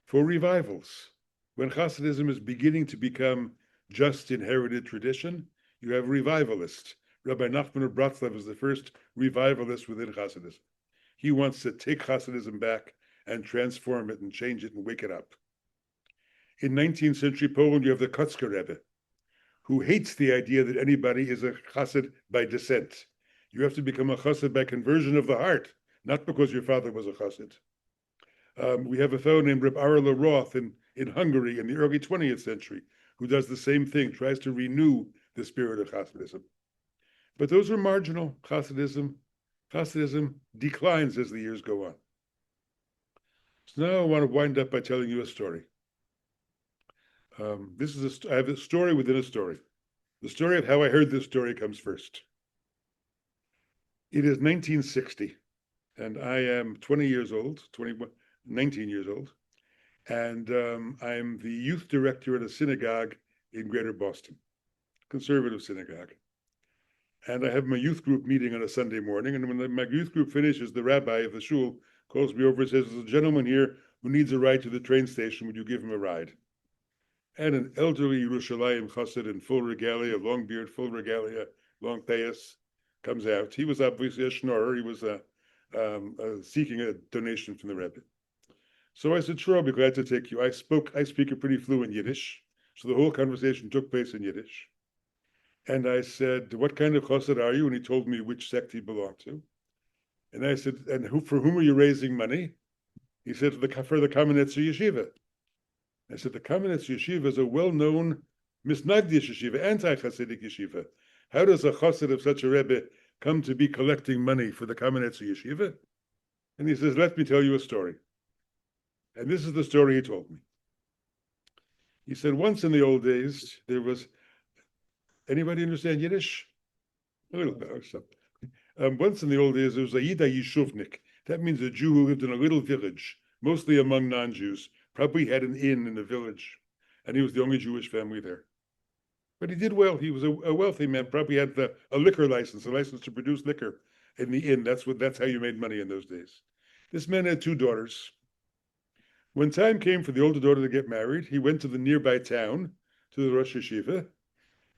for revivals. When Hasidism is beginning to become just inherited tradition, you have revivalists. Rabbi Nachman of Breslov is the first revivalist within Hasidism. He wants to take Hasidism back and transform it and change it and wake it up. In 19th century Poland, you have the Kotzker Rebbe, who hates the idea that anybody is a Hasid by descent. You have to become a Hasid by conversion of the heart, not because your father was a Hasid. We have a fellow named Reb Arla Roth in Hungary in the early 20th century, who does the same thing, tries to renew the spirit of Hasidism. But those are marginal. Hasidism declines as the years go on. So now I want to wind up by telling you a story. I have a story within a story. The story of how I heard this story comes first. It is 1960, and I am 19 years old, and I'm the youth director at a synagogue in Greater Boston, conservative synagogue. And I have my youth group meeting on a Sunday morning, and when my youth group finishes, the rabbi of the shul calls me over and says, "There's a gentleman here who needs a ride to the train station. Would you give him a ride?" And an elderly Yerushalayim chassid in full regalia, long beard, full regalia, long payas, comes out. He was obviously a schnorrer. He was seeking a donation from the Rebbe. So I said, "Sure, I'll be glad to take you." I speak a pretty fluent Yiddish, so the whole conversation took place in Yiddish. And I said, "What kind of chassid are you?" And he told me which sect he belonged to. And I said, "And for whom are you raising money?" He said, for the Kamenetzer Yeshiva. I said, "The Kamenetzer Yeshiva is a well-known Misnagdish Yeshiva, anti-Hasidic Yeshiva. How does a chassid of such a Rebbe come to be collecting money for the Kamenetzer Yeshiva?" And he says, "Let me tell you a story." And this is the story he told me. He said, once in the old days, there was, anybody understand Yiddish? A little bit or something. Once in the old days, there was a Yida Yishuvnik. That means a Jew who lived in a little village, mostly among non-Jews, probably had an inn in the village, and he was the only Jewish family there. But he did well. He was a wealthy man, probably had a liquor license, a license to produce liquor in the inn. That's how you made money in those days. This man had 2 daughters. When time came for the older daughter to get married, he went to the nearby town, to the Rosh Yeshiva,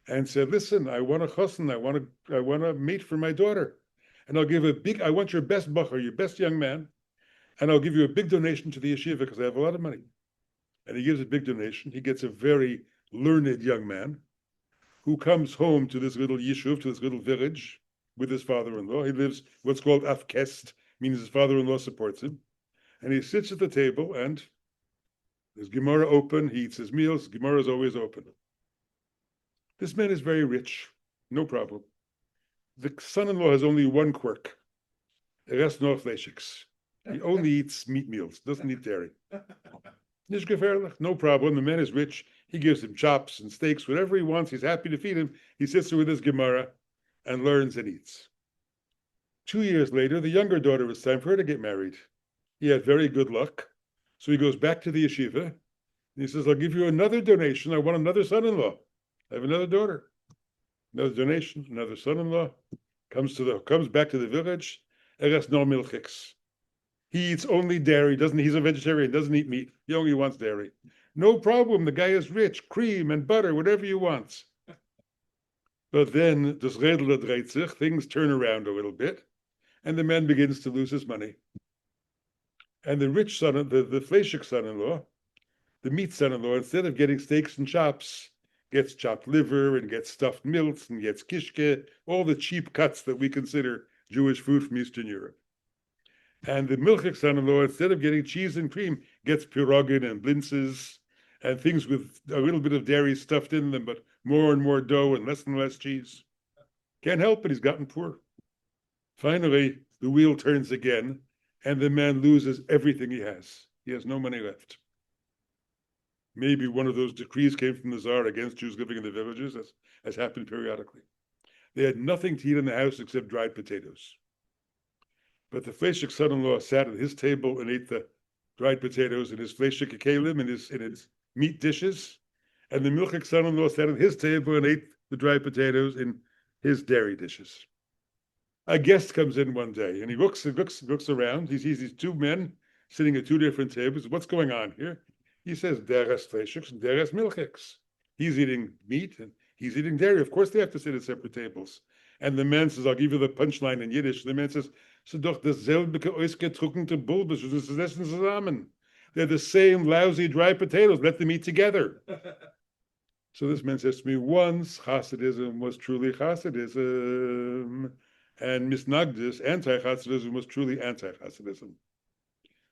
and said, "Listen, I want a chassan, I want a mate for my daughter. And I'll give I want your best bacher, your best young man, and I'll give you a big donation to the yeshiva because I have a lot of money." And he gives a big donation. He gets a very learned young man who comes home to this little yeshuv, to this little village, with his father-in-law. He lives what's called afkest, means his father-in-law supports him. And he sits at the table, and there's Gemara open. He eats his meals. Gemara is always open. This man is very rich, no problem. The son-in-law has only one quirk. The rest no fleischiks. He only eats meat meals, doesn't eat dairy. No problem. The man is rich. He gives him chops and steaks, whatever he wants. He's happy to feed him. He sits there with his Gemara and learns and eats. 2 years later, the younger daughter, it's time for her to get married. He had very good luck. So he goes back to the yeshiva. And he says, "I'll give you another donation. I want another son-in-law. I have another daughter." Another donation, another son-in-law. Comes back to the village. Eres no milchiks. He eats only dairy. He's a vegetarian, doesn't eat meat. He only wants dairy. No problem. The guy is rich. Cream and butter, whatever you want. But then, das Rädel dreht sich, things turn around a little bit, and the man begins to lose his money. And the rich son, the fleishik son-in-law, the meat son-in-law, instead of getting steaks and chops, gets chopped liver and gets stuffed milts and gets kishke, all the cheap cuts that we consider Jewish food from Eastern Europe. And the milchik son-in-law, instead of getting cheese and cream, gets pirogin and blintzes and things with a little bit of dairy stuffed in them, but more and more dough and less cheese. Can't help it, he's gotten poor. Finally, the wheel turns again, and the man loses everything he has. He has no money left. Maybe one of those decrees came from the Tsar against Jews living in the villages, as happened periodically. They had nothing to eat in the house except dried potatoes. But the fleishik son-in-law sat at his table and ate the dried potatoes in his fleishik kelim, in his meat dishes, and the milchik son-in-law sat at his table and ate the dried potatoes in his dairy dishes. A guest comes in one day, and he looks around. He sees these 2 men sitting at 2 different tables. What's going on here? He says, "Deres fleishiks and deres milchiks." He's eating meat and he's eating dairy. Of course, they have to sit at separate tables. And the man says, "I'll give you the punchline in Yiddish." The man says, "So doch dasselbe ausgetrocknete Bulbes, das essen zusammen. They're the same lousy dry potatoes. Let them eat together." So this man says to me, once Hasidism was truly Hasidism, and Misnagdis, anti-Hasidism, was truly anti-Hasidism.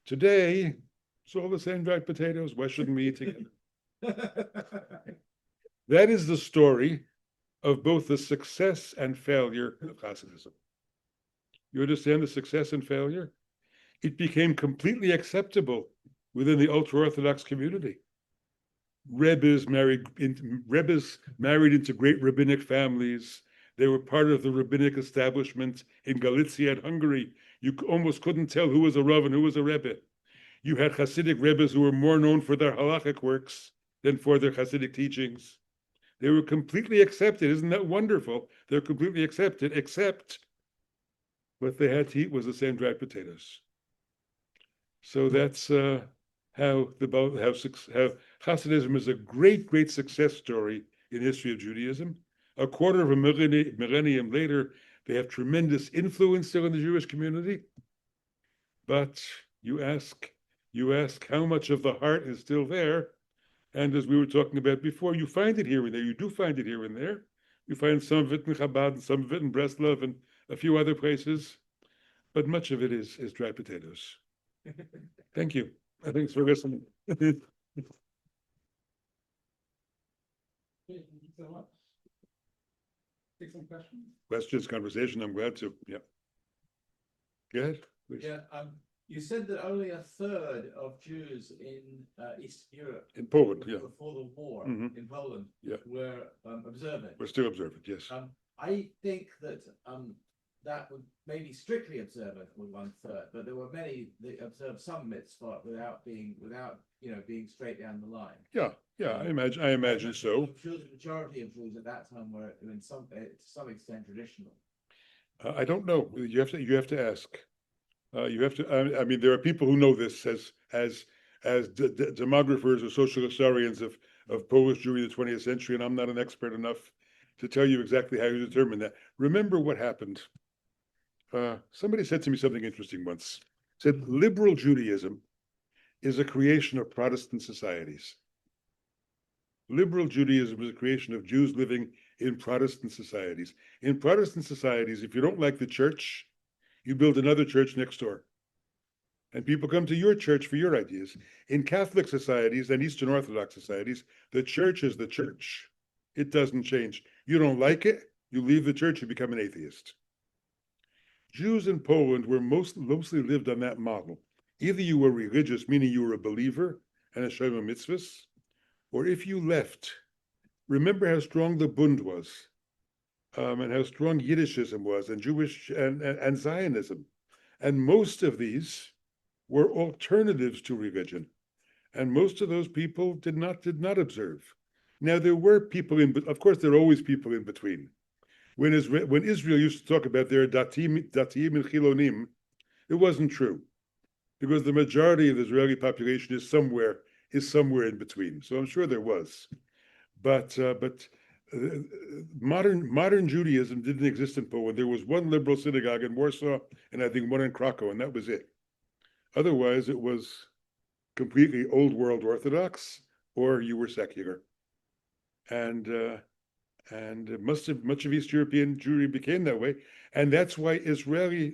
Today, it's all the same dried potatoes. Why shouldn't we eat together? That is the story of both the success and failure of Hasidism. You understand the success and failure? It became completely acceptable within the ultra-Orthodox community. Rebbes married into great rabbinic families. They were part of the rabbinic establishment in Galicia and Hungary. You almost couldn't tell who was a Rav and who was a Rebbe. You had Hasidic Rebbes who were more known for their halachic works than for their Hasidic teachings. They were completely accepted. Isn't that wonderful? They're completely accepted, except what they had to eat was the same dried potatoes. So that's how Hasidism is a great success story in the history of Judaism. A quarter of a millennium later, they have tremendous influence still in the Jewish community. But you ask how much of the heart is still there. And as we were talking about before, you find it here and there. You do find it here and there. You find some of it in Chabad, and some of it in Breslov, and a few other places. But much of it is dried potatoes. Thank you. Thanks for listening. Thank you so much. Take some questions. Questions, conversation. I'm glad to. Yeah. Go ahead, please. Yeah, you said that only a third of Jews in Eastern Europe, In Poland, yeah, before the war, Mhm. in Poland, Yeah. were observant. we're still observant. Yes. I think that that would maybe strictly observant with 1/3, but there were many that observed some mitzvot without being straight down the line. Yeah. I imagine so. I'm sure the majority of Jews at that time were, to some extent, traditional. I don't know. You have to ask. You have to. I mean, there are people who know this as demographers or social historians of Polish Jewry in the 20th century, and I'm not an expert enough to tell you exactly how you determine that. Remember what happened. Somebody said to me something interesting once. Said liberal Judaism is a creation of Protestant societies. Liberal Judaism is a creation of Jews living in Protestant societies. In Protestant societies, if you don't like the church, you build another church next door. And people come to your church for your ideas. In Catholic societies and Eastern Orthodox societies, the church is the church. It doesn't change. You don't like it, you leave the church, you become an atheist. Jews in Poland were mostly lived on that model. Either you were religious, meaning you were a believer and a Shema Mitzvahs, or if you left, remember how strong the Bund was, and how strong Yiddishism was, and Jewish and Zionism. And most of these were alternatives to religion. And most of those people did not observe. Now there were people of course, there are always people in between. When Israel used to talk about their datim and chilonim, it wasn't true, because the majority of the Israeli population is somewhere in between. So I'm sure there was, but modern Judaism didn't exist in Poland. There was one liberal synagogue in Warsaw, and I think one in Krakow, and that was it. Otherwise, it was completely old world Orthodox, or you were secular. And much of East European Jewry became that way, and that's why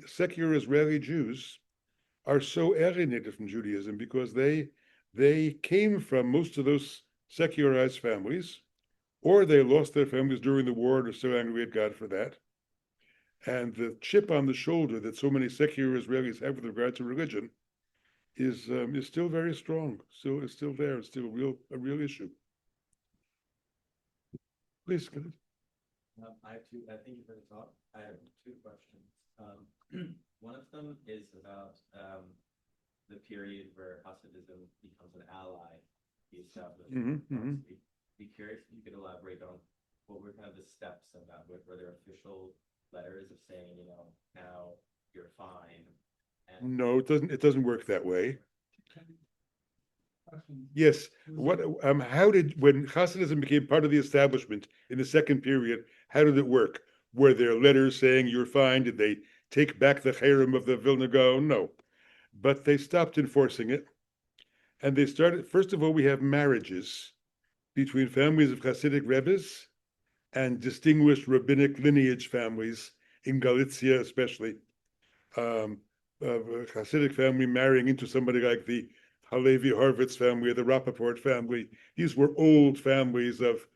secular Israeli Jews are so alienated from Judaism, because they came from most of those secularized families, or they lost their families during the war and are so angry at God for that. And the chip on the shoulder that so many secular Israelis have with regard to religion is still very strong. So it's still there. It's still a real issue. Please. I have two. Thank you for the talk. I have two questions. One of them is about the period where Hasidism becomes an ally, the establishment. Be curious if you could elaborate on what were kind of the steps of that. Were there official letters of saying, now you're fine? And No, it doesn't work that way. Yes. How did, when Hasidism became part of the establishment in the second period, how did it work? Were there letters saying you're fine? Did they take back the cherem of the Vilna Gaon? No. But they stopped enforcing it. And they started, first of all, we have marriages between families of Hasidic Rebbes and distinguished rabbinic lineage families in Galicia, especially. A Hasidic family marrying into somebody like the Halevi Horvitz family or the Rappaport family. These were old families of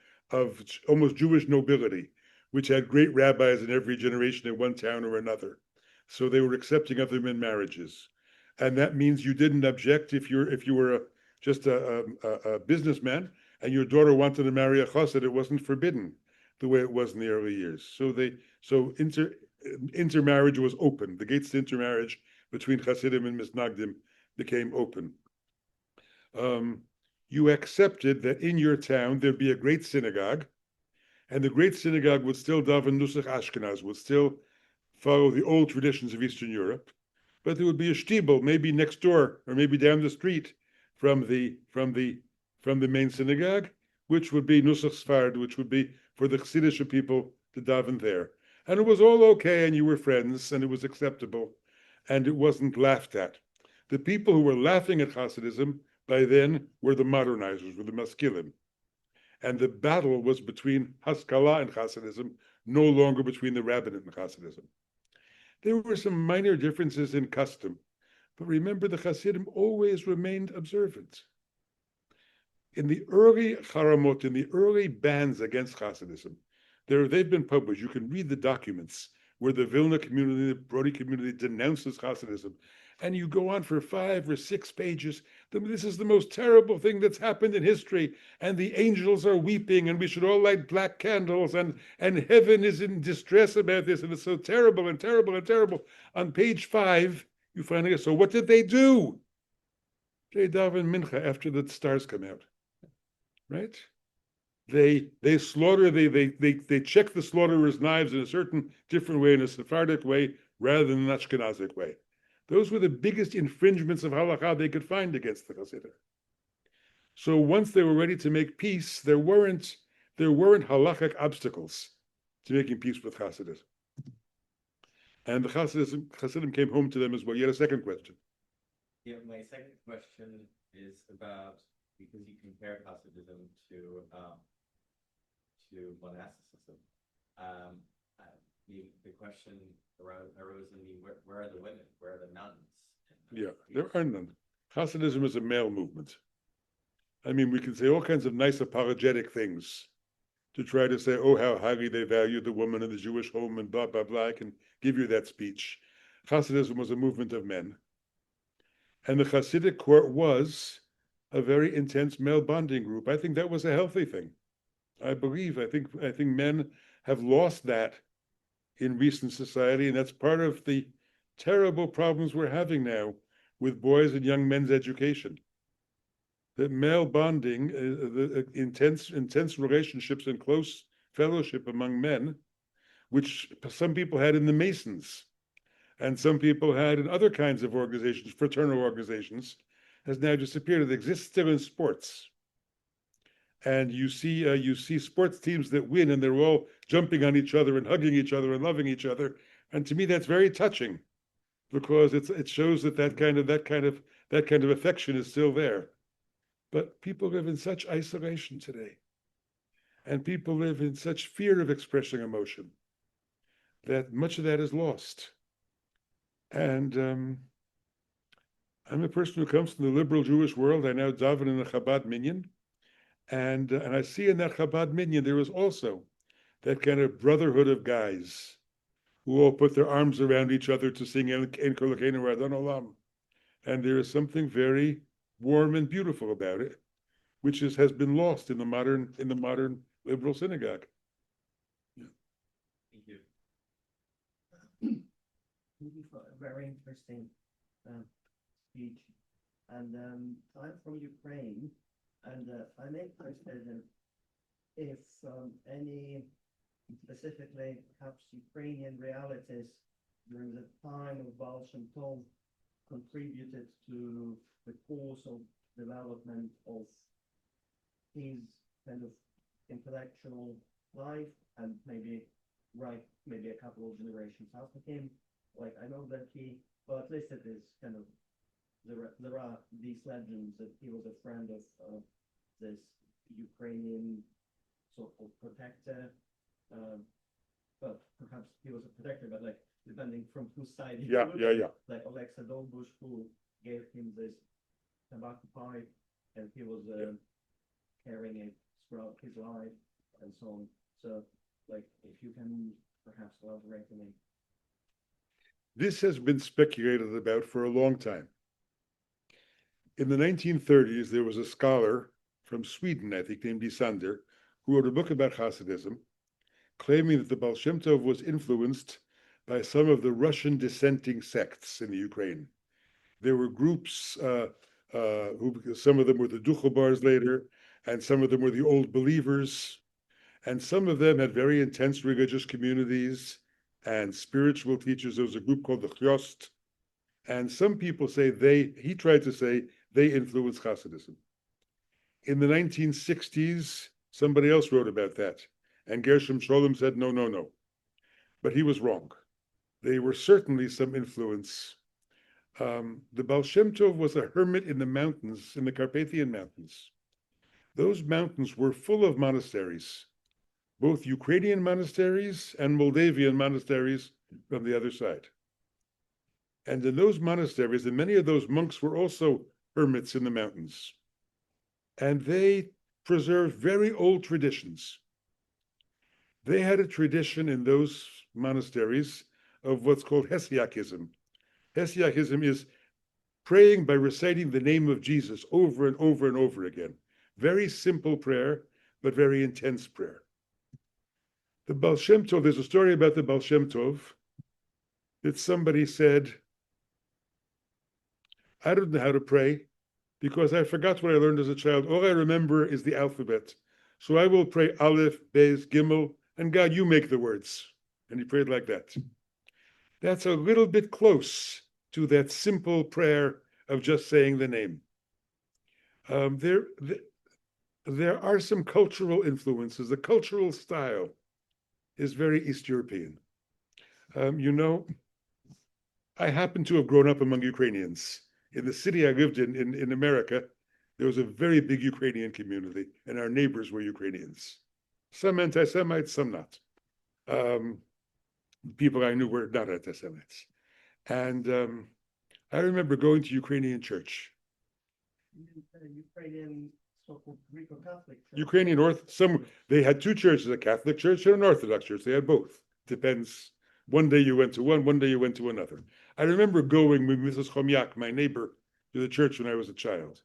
almost Jewish nobility, which had great rabbis in every generation in one town or another. So they were accepting of them in marriages. And that means you didn't object if you were just a businessman and your daughter wanted to marry a chassid. It wasn't forbidden the way it was in the early years. So intermarriage was open. The gates to intermarriage between Hasidim and Misnagdim became open. you accepted that in your town there'd be a great synagogue, and the great synagogue would still daven Nusach Ashkenaz, would still follow the old traditions of Eastern Europe, but there would be a shtibel maybe next door or maybe down the street from the main synagogue, which would be Nusach Sfard, which would be for the Hasidic people to daven there. And it was all okay, and you were friends, and it was acceptable, and it wasn't laughed at. The people who were laughing at Hasidism by then were the modernizers, were the maskilim. And the battle was between Haskalah and Hasidism, no longer between the rabbinate and Hasidism. There were some minor differences in custom, but remember, the Hasidim always remained observant. In the early charamot, in the early bans against Hasidism, they've been published. You can read the documents where the Vilna community, the Brody community denounces Hasidism. And you go on for 5 or 6 pages. This is the most terrible thing that's happened in history. And the angels are weeping, and we should all light black candles, and heaven is in distress about this, and it's so terrible and terrible and terrible. On page 5, you finally get, so what did they do? They daven mincha after the stars come out. Right? They slaughter, they check the slaughterer's knives in a certain different way, in a Sephardic way, rather than an Ashkenazic way. Those were the biggest infringements of halakha they could find against the Hasidim. So once they were ready to make peace, there weren't halakhic obstacles to making peace with Hasidism. And the Hasidim came home to them as well. You had a second question. Yeah, my second question is about, because you compared Hasidism to monasticism. The question arose in me: where are the women? Where are the nuns? Yeah, there are none. Hasidism is a male movement. I mean, we can say all kinds of nice apologetic things to try to say, oh, how highly they value the woman in the Jewish home and blah, blah, blah. I can give you that speech. Hasidism was a movement of men. And the Hasidic court was a very intense male bonding group. I think that was a healthy thing. I think men have lost that in recent society, and that's part of the terrible problems we're having now with boys and young men's education. That male bonding, the intense relationships and close fellowship among men, which some people had in the Masons, and some people had in other kinds of organizations, fraternal organizations, has now disappeared. It exists still in sports. And you see sports teams that win, and they're all jumping on each other and hugging each other and loving each other. And to me, that's very touching, because it shows that kind of affection is still there. But people live in such isolation today, and people live in such fear of expressing emotion, that much of that is lost. And I'm a person who comes from the liberal Jewish world. I now daven in the Chabad minyan. And I see in that Chabad minyan, there is also that kind of brotherhood of guys who all put their arms around each other to sing En Kol Elokeinu Adon Olam. And there is something very warm and beautiful about it, which has been lost in the modern liberal synagogue. Yeah. Thank you. Thank you for a very interesting speech. And I'm from Ukraine. And I'm interested in if any, specifically perhaps Ukrainian realities during the time of Baal Shem Tov contributed to the course of development of his kind of intellectual life, and maybe a couple of generations after him. Like, I know that well, at least it is kind of, there are these legends that he was a friend of this Ukrainian so-called protector, but perhaps he was a protector, but like depending from whose side he was. Yeah. Like Alexa Dolbush, who gave him this tobacco pipe, and he was carrying it throughout his life, and so on. So, like, if you can perhaps elaborate on it. This has been speculated about for a long time. In the 1930s, there was a scholar from Sweden, I think, named Isander, who wrote a book about Hasidism, claiming that the Baal Shem Tov was influenced by some of the Russian dissenting sects in the Ukraine. There were groups some of them were the Duchelbars later, and some of them were the old believers, and some of them had very intense religious communities and spiritual teachers. There was a group called the Chyost, and some people say he tried to say they influenced Hasidism. In the 1960s, somebody else wrote about that, and Gershom Scholem said, no, no, no. But he was wrong. They were certainly some influence. The Baal Shem Tov was a hermit in the mountains, in the Carpathian Mountains. Those mountains were full of monasteries, both Ukrainian monasteries and Moldavian monasteries from the other side. And in those monasteries, and many of those monks were also hermits in the mountains. And they preserved very old traditions. They had a tradition in those monasteries of what's called Hesiakism. Hesiakism is praying by reciting the name of Jesus over and over and over again. Very simple prayer, but very intense prayer. The Baal Shem Tov, there's a story about the Baal Shem Tov that somebody said, I don't know how to pray because I forgot what I learned as a child. All I remember is the alphabet. So I will pray Aleph, Bez, Gimel, and God, you make the words. And he prayed like that. That's a little bit close to that simple prayer of just saying the name. There are some cultural influences. The cultural style is very East European. I happen to have grown up among Ukrainians. In the city I lived in America, there was a very big Ukrainian community, and our neighbors were Ukrainians. Some anti-Semites, some not. People I knew were not anti-Semites. And I remember going to Ukrainian church. Ukrainian so-called Greco-Catholic church. Ukrainian they had two churches, a Catholic church and an Orthodox church. They had both. Depends. One day you went to one day you went to another. I remember going with Mrs. Chomyak, my neighbor, to the church when I was a child.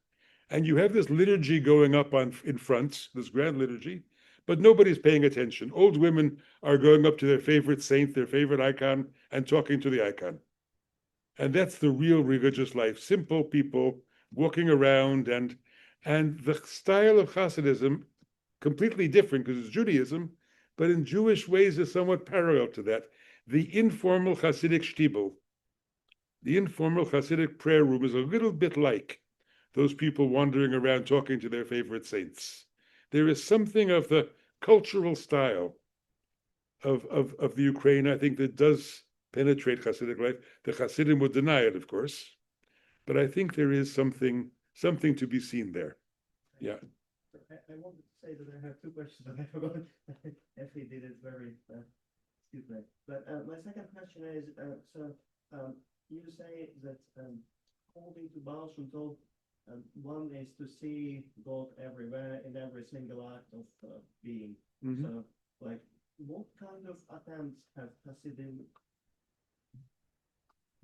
And you have this liturgy going up in front, this grand liturgy, but nobody's paying attention. Old women are going up to their favorite saint, their favorite icon, and talking to the icon. And that's the real religious life. Simple people walking around, and the style of Hasidism, completely different because it's Judaism, but in Jewish ways is somewhat parallel to that. The informal Hasidic shtibel, the informal Hasidic prayer room is a little bit like those people wandering around talking to their favorite saints. There is something of the cultural style of the Ukraine, I think, that does penetrate Hasidic life. The Hasidim would deny it, of course, but I think there is something to be seen there. Yeah. I wanted to say that I have two questions, but I forgot. Effie did it very stupid. But my second question is, you say that according to Baal Shem Tov, one is to see God everywhere in every single act of being. Mm-hmm. So, like, what kind of attempts have Hasidim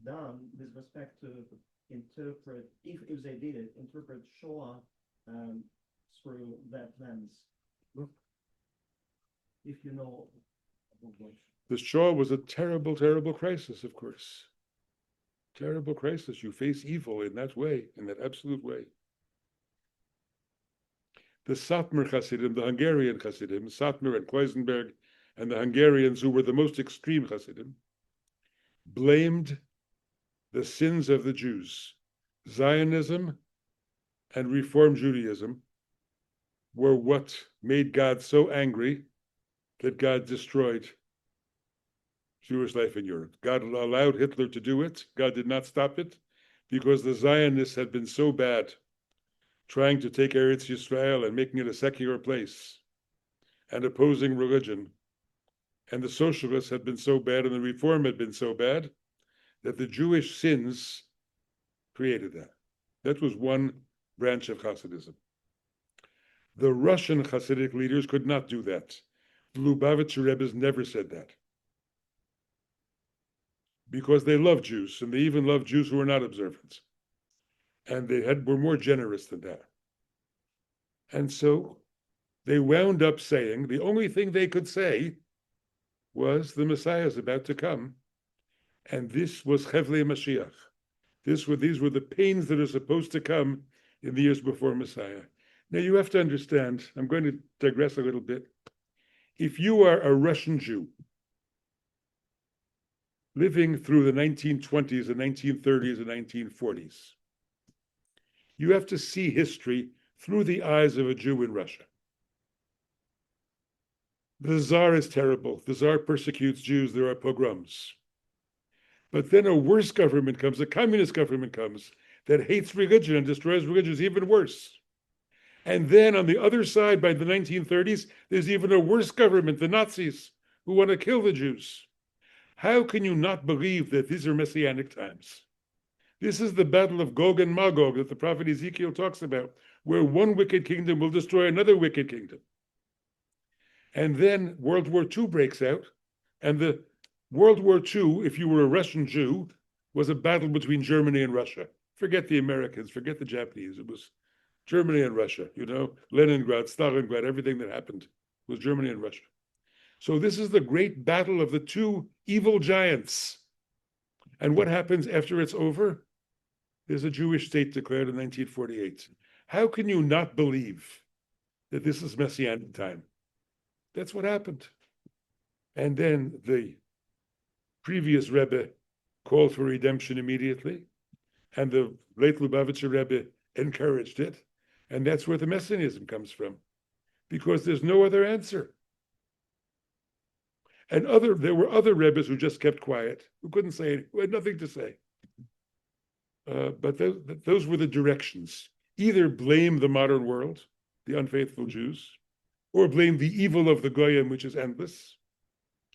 done with respect to interpret, if they did it, interpret Shoah through that lens? If you know. The Shoah was a terrible, terrible crisis, of course. Terrible crisis. You face evil in that way, in that absolute way. The Satmar Hasidim, the Hungarian Hasidim, Satmar and Kloisenberg, and the Hungarians, who were the most extreme Hasidim, blamed the sins of the Jews. Zionism and Reform Judaism were what made God so angry that God destroyed Jewish life in Europe. God allowed Hitler to do it. God did not stop it because the Zionists had been so bad, trying to take Eretz Yisrael and making it a secular place and opposing religion. And the socialists had been so bad and the reform had been so bad that the Jewish sins created that. That was one branch of Hasidism. The Russian Hasidic leaders could not do that. The Lubavitcher Rebbes never said that, because they love Jews, and they even love Jews who are not observant. And they were more generous than that. And so they wound up saying the only thing they could say was the Messiah is about to come. And this was Chevlei Mashiach. These were the pains that are supposed to come in the years before Messiah. Now you have to understand, I'm going to digress a little bit. If you are a Russian Jew living through the 1920s, the 1930s, and 1940s, you have to see history through the eyes of a Jew in Russia. The Tsar is terrible. The Tsar persecutes Jews. There are pogroms. But then a worse government comes, a communist government comes, that hates religion and destroys religion, is even worse. And then on the other side, by the 1930s, there's even a worse government, the Nazis, who want to kill the Jews. How can you not believe that these are messianic times? This is the battle of Gog and Magog that the prophet Ezekiel talks about, where one wicked kingdom will destroy another wicked kingdom. And then World War II breaks out, and the World War II, if you were a Russian Jew, was a battle between Germany and Russia. Forget the Americans, forget the Japanese. It was Germany and Russia, Leningrad, Stalingrad, everything that happened was Germany and Russia. So this is the great battle of the two evil giants. And what happens after it's over? There's a Jewish state declared in 1948. How can you not believe that this is Messianic time? That's what happened. And then the previous Rebbe called for redemption immediately, and the late Lubavitcher Rebbe encouraged it, and that's where the Messianism comes from, because there's no other answer. And there were other Rebbes who just kept quiet, who couldn't say anything, who had nothing to say. But those were the directions. Either blame the modern world, the unfaithful Jews, or blame the evil of the Goyim, which is endless.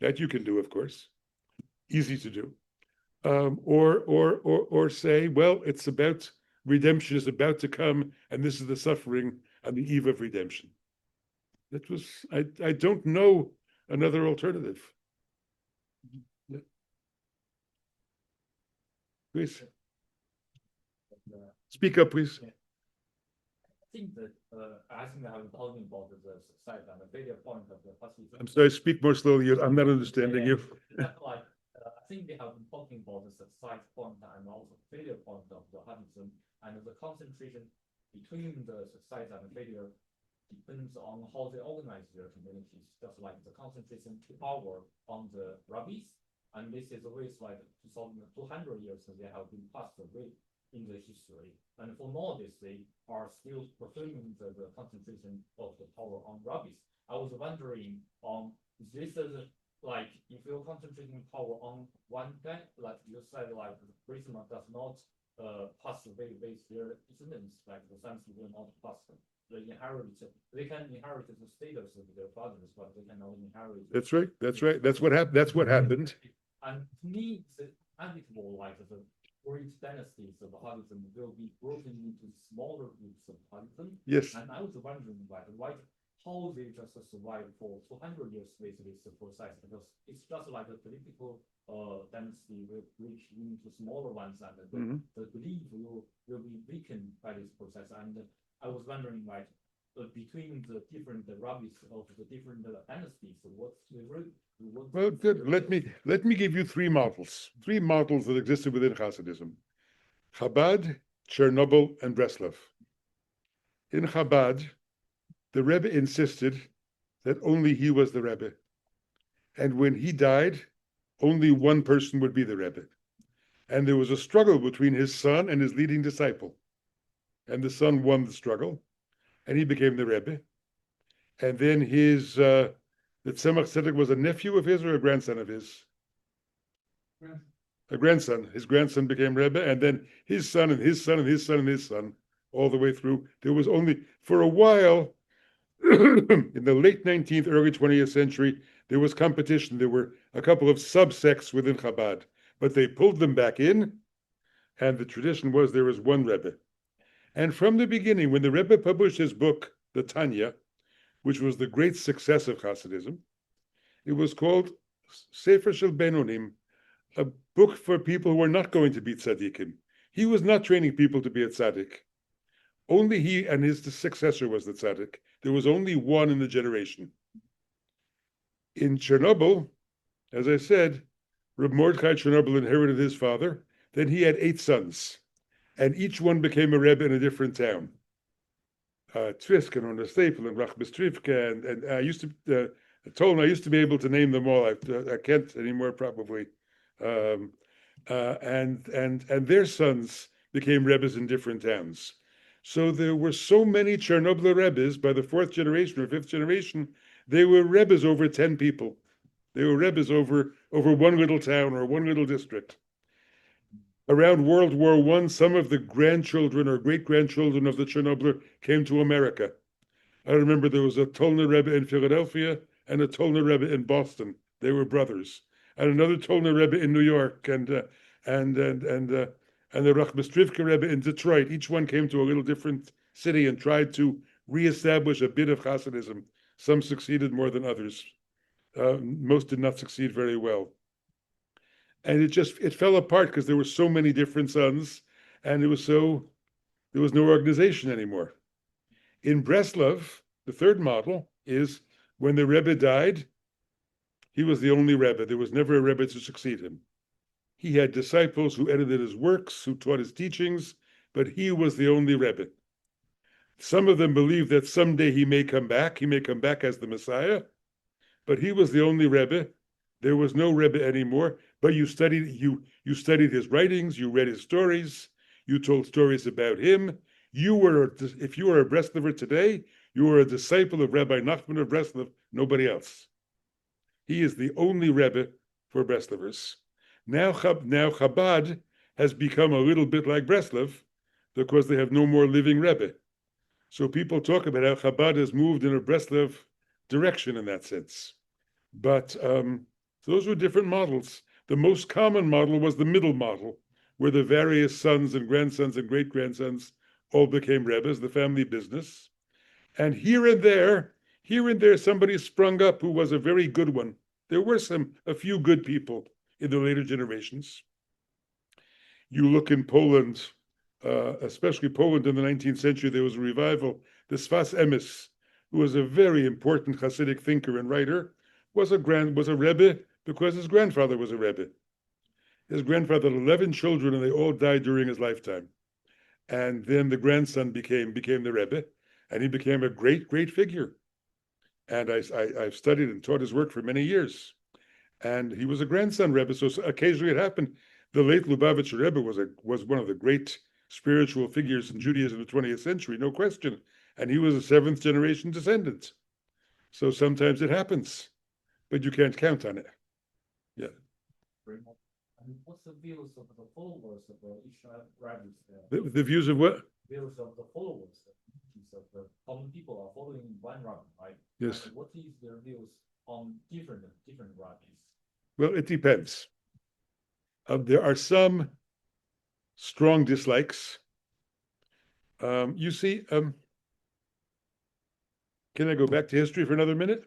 That you can do, of course. Easy to do. Or say, well, it's about, redemption is about to come, and this is the suffering on the eve of redemption. That was, I don't know another alternative. Yeah. Please. Speak up, please. I think that I have been talking about the side and the failure point of the Hasidism. I'm sorry, speak more slowly. I'm not understanding you. I think they have been talking about the side point and also failure point of the Hasidism, and the concentration between the side and the failure depends on how they organize their communities. Just like the concentration power on the rabbis, and this is always like 200 years they have been passed away in the history. And for nowadays, they are still pursuing the concentration of the power on rabbis. I was wondering, this is like, if you're concentrating power on one guy, like you said, like the prism does not pass away with their descendants, like the sons will not pass the inherit. They can inherit the status of their fathers, but they cannot inherit. That's right. That's right. That's what happened. That's what happened. And to me, it's inevitable, like the great dynasties of Hasidism will be broken into smaller groups of Hasidism. Yes. And I was wondering how they just survived for 200 years with this process, because it's just like a political dynasty will break into smaller ones, and the belief will be weakened by this process. And I was wondering, between the different rabbis of the different dynasties, what's the root? Well, good. Let me give you three models that existed within Hasidism: Chabad, Chernobyl, and Breslov. In Chabad, the Rebbe insisted that only he was the Rebbe, and when he died, only one person would be the Rebbe. And there was a struggle between his son and his leading disciple, and the son won the struggle, and he became the Rebbe. And then the Tzemach Tzedek was a nephew of his or a grandson of his? A grandson. His grandson became Rebbe, and then his son and his son and his son and his son, all the way through. There was only, for a while, in the late 19th, early 20th century, there was competition. There were a couple of subsects within Chabad, but they pulled them back in, and the tradition was there was one Rebbe. And from the beginning, when the Rebbe published his book, the Tanya, which was the great success of Hasidism, it was called Sefer Shel Benonim, a book for people who are not going to be tzaddikim. He was not training people to be a tzaddik. Only he and his successor was the tzaddik. There was only one in the generation. In Chernobyl, as I said, Reb Mordechai Chernobyl inherited his father. Then he had 8 sons, and each one became a Rebbe in a different town. Twisk and Orna Staple and Rachmis Trivka, and I used to told I used to be able to name them all. I can't anymore probably. And their sons became Rebbes in different towns. So there were so many Chernobyl Rebbes by the 4th generation or 5th generation. They were Rebbes over 10 people. They were Rebbes over one little town or one little district. Around World War I, some of the grandchildren or great-grandchildren of the Chernobyl came to America. I remember there was a Tolner Rebbe in Philadelphia and a Tolner Rebbe in Boston. They were brothers. And another Tolner Rebbe in New York and the Rachmis Trivka Rebbe in Detroit. Each one came to a little different city and tried to reestablish a bit of Hasidism. Some succeeded more than others. Most did not succeed very well. And it fell apart because there were so many different sons, and there was no organization anymore. In Breslov, the third model is when the Rebbe died, he was the only Rebbe. There was never a Rebbe to succeed him. He had disciples who edited his works, who taught his teachings, but he was the only Rebbe. Some of them believe that someday he may come back. He may come back as the Messiah, but he was the only Rebbe. There was no Rebbe anymore. But you studied his writings. You read his stories. You told stories about him. If you were a Breslover today, you were a disciple of Rabbi Nachman of Breslov. Nobody else. He is the only Rebbe for Breslovers. Now Chabad has become a little bit like Breslov because they have no more living Rebbe. So people talk about how Chabad has moved in a Breslov direction in that sense. But those were different models. The most common model was the middle model, where the various sons and grandsons and great-grandsons all became Rebbes, the family business. And here and there, somebody sprung up who was a very good one. There were a few good people in the later generations. You look in Poland, especially Poland in the 19th century, there was a revival. The Sfas Emes, who was a very important Hasidic thinker and writer, was a Rebbe because his grandfather was a Rebbe. His grandfather had 11 children, and they all died during his lifetime. And then the grandson became the Rebbe, and he became a great figure. And I've studied and taught his work for many years. And he was a grandson Rebbe, so occasionally it happened. The late Lubavitcher Rebbe was one of the great spiritual figures in Judaism in the 20th century, no question. And he was a 7th generation descendant. So sometimes it happens, but you can't count on it. Yeah. And what's the views of the followers of each rabbis there? The views of what? Views of the followers of the common people are following one rabbi, right? Yes. And what is their views on different rabbis? Well, it depends. There are some strong dislikes. You see, can I go back to history for another minute?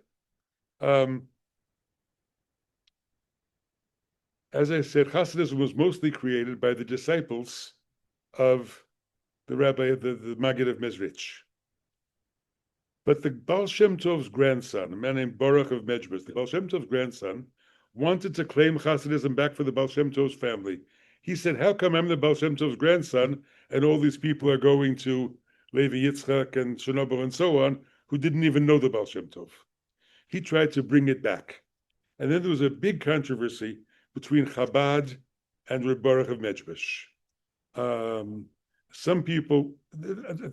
As I said, Hasidism was mostly created by the disciples of the Maggid of Mezritch. But the Baal Shem Tov's grandson, a man named Baruch of Mezritch, the Baal Shem Tov's grandson, wanted to claim Hasidism back for the Baal Shem Tov's family. He said, how come I'm the Baal Shem Tov's grandson and all these people are going to Levi Yitzchak and Chernobyl and so on, who didn't even know the Baal Shem Tov? He tried to bring it back. And then there was a big controversy between Chabad and Reb Baruch of Mezritch. Some people,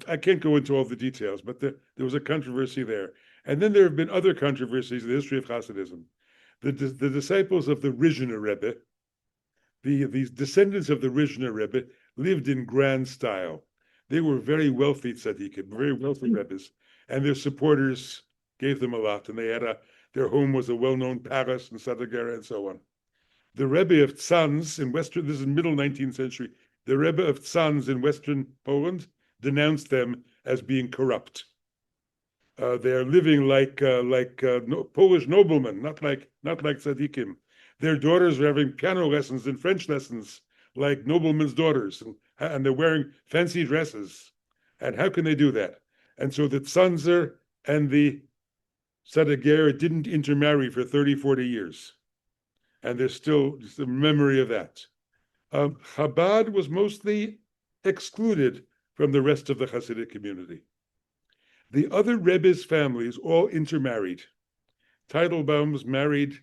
I can't go into all the details, but there was a controversy there. And then there have been other controversies in the history of Hasidism. The disciples of the Rizhiner Rebbe, these descendants of the Rizhiner Rebbe, lived in grand style. They were very wealthy tzaddikim, very wealthy Rebbes, and their supporters gave them a lot. And they had their home was a well-known palace in Sadagara and so on. The Rebbe of Tzanz in Western, this is middle 19th century, the Rebbe of Tzanz in Western Poland denounced them as being corrupt. They are living like Polish noblemen, not like tzaddikim. Their daughters are having piano lessons and French lessons like noblemen's daughters, and they're wearing fancy dresses. And how can they do that? And so the Tzanzer and the Sadager didn't intermarry for 30, 40 years. And there's still just a memory of that. Chabad was mostly excluded from the rest of the Hasidic community. The other Rebbe's families all intermarried. Teitelbaums married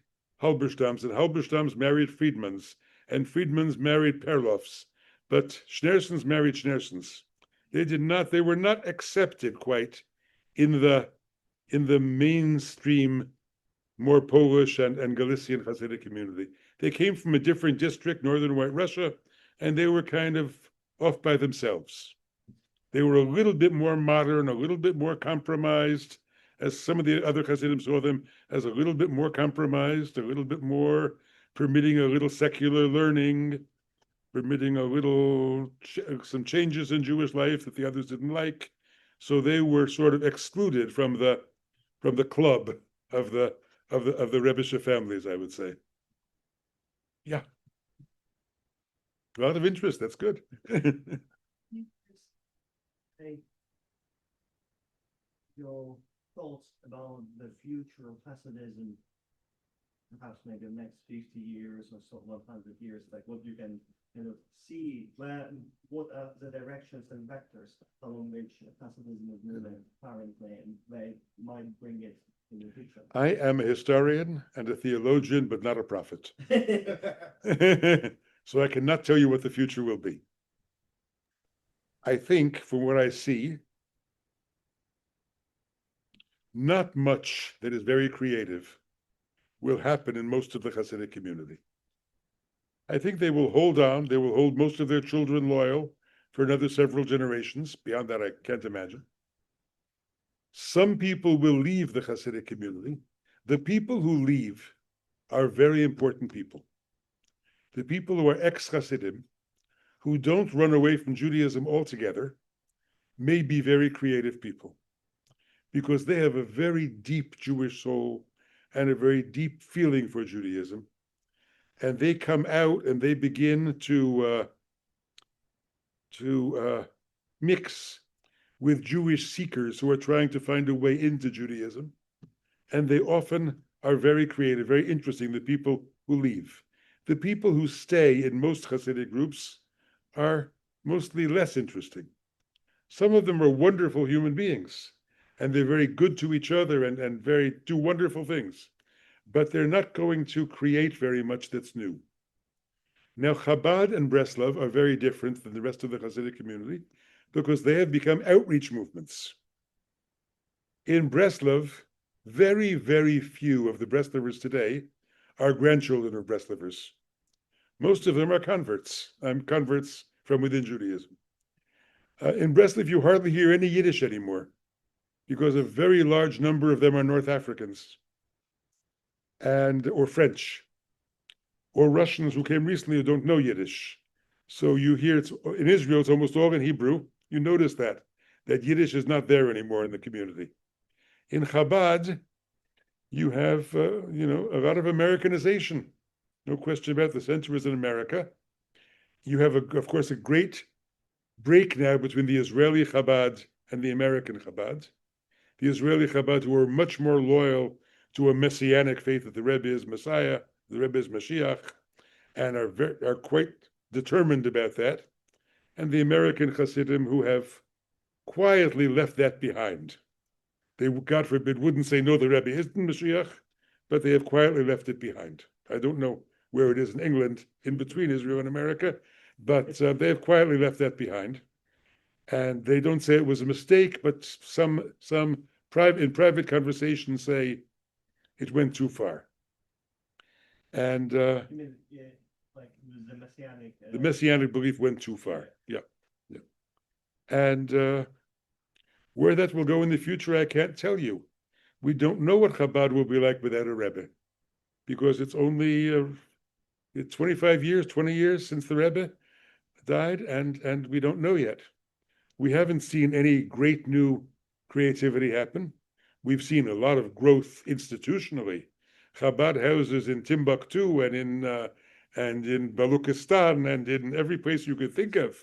Halberstams, and Halberstams married Friedmans, and Friedmans married Perloffs, but Schneersons married Schneersons. They were not accepted quite in the mainstream, more Polish and Galician Hasidic community. They came from a different district, northern White Russia, and they were kind of off by themselves. They were a little bit more modern, a little bit more compromised, as some of the other Hasidim saw them as a little bit more compromised, a little bit more permitting a little secular learning, permitting a little some changes in Jewish life that the others didn't like. So they were sort of excluded from the club of the Rebbeische families, I would say. Yeah. A lot of interest, that's good. Hey, your thoughts about the future of Hasidism, perhaps maybe the next 50 years or so, 100 years, like what you can see, what are the directions and vectors along which Hasidism is moving currently, and they might bring it in the future. I am a historian and a theologian, but not a prophet. So I cannot tell you what the future will be. I think, from what I see, not much that is very creative will happen in most of the Hasidic community. I think they will hold on. They will hold most of their children loyal for another several generations. Beyond that, I can't imagine. Some people will leave the Hasidic community. The people who leave are very important people. The people who are ex-Hasidim, who don't run away from Judaism altogether, may be very creative people, because they have a very deep Jewish soul and a very deep feeling for Judaism. And they come out and they begin to mix with Jewish seekers who are trying to find a way into Judaism. And they often are very creative, very interesting, the people who leave. The people who stay in most Hasidic groups are mostly less interesting. Some of them are wonderful human beings, and they're very good to each other and do wonderful things, but they're not going to create very much that's new. Now, Chabad and Breslov are very different than the rest of the Hasidic community because they have become outreach movements. In Breslov, very, very few of the Breslovers today are grandchildren of Breslovers. Most of them are converts. Converts from within Judaism. In Breslov, you hardly hear any Yiddish anymore because a very large number of them are North Africans or French or Russians who came recently who don't know Yiddish. So you hear in Israel, it's almost all in Hebrew. You notice that Yiddish is not there anymore in the community. In Chabad, you have a lot of Americanization. No question about it. The center is in America. You have, of course, a great break now between the Israeli Chabad and the American Chabad. The Israeli Chabad, who are much more loyal to a messianic faith that the Rebbe is Messiah, the Rebbe is Mashiach, and are quite determined about that. And the American Hasidim, who have quietly left that behind. They, God forbid, wouldn't say, no, the Rebbe isn't Mashiach, but they have quietly left it behind. I don't know where it is in England, in between Israel and America, but they have quietly left that behind. And they don't say it was a mistake, but some in private conversations say it went too far. And like the messianic belief went too far. Yeah. And where that will go in the future, I can't tell you. We don't know what Chabad will be like without a Rebbe, because it's only 25 years, 20 years since the Rebbe died, and we don't know yet. We haven't seen any great new creativity happen. We've seen a lot of growth institutionally. Chabad houses in Timbuktu and in Baluchistan and in every place you could think of.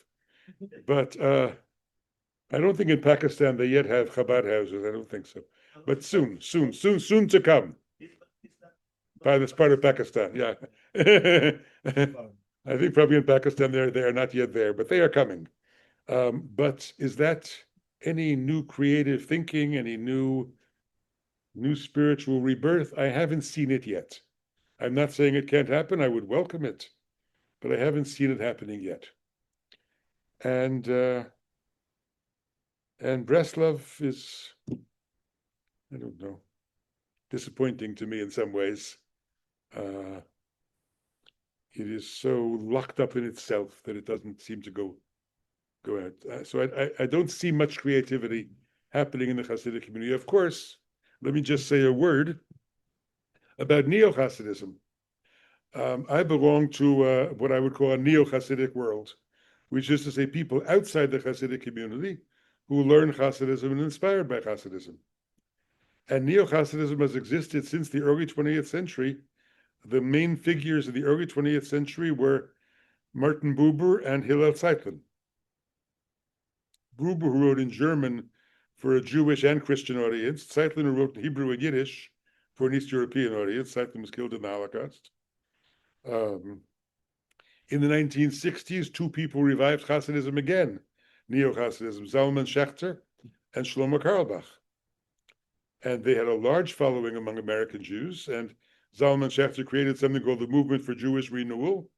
But I don't think in Pakistan they yet have Chabad houses. I don't think so. But soon to come. That's part of Pakistan, yeah. I think probably in Pakistan they are not yet there, but they are coming. But is that any new creative thinking, any new spiritual rebirth. I haven't seen it yet. I'm not saying it can't happen. I would welcome it, but I haven't seen it happening yet. And Breslov is, I don't know, disappointing to me in some ways. It is so locked up in itself that it doesn't seem to go out. So I don't see much creativity happening in the Hasidic community. Of course, let me just say a word about Neo-Hasidism. I belong to what I would call a Neo-Hasidic world, which is to say people outside the Hasidic community who learn Hasidism and inspired by Hasidism. And Neo-Hasidism has existed since the early 20th century. The main figures of the early 20th century were Martin Buber and Hillel Zeitlin. Buber, who wrote in German for a Jewish and Christian audience, Zeitlin, who wrote in Hebrew and Yiddish for an East European audience. Zeitlin was killed in the Holocaust. In the 1960s, two people revived Hasidism again, Neo-Hasidism, Zalman Schachter and Shlomo Carlebach. And they had a large following among American Jews, and Zalman Schachter created something called the Movement for Jewish Renewal,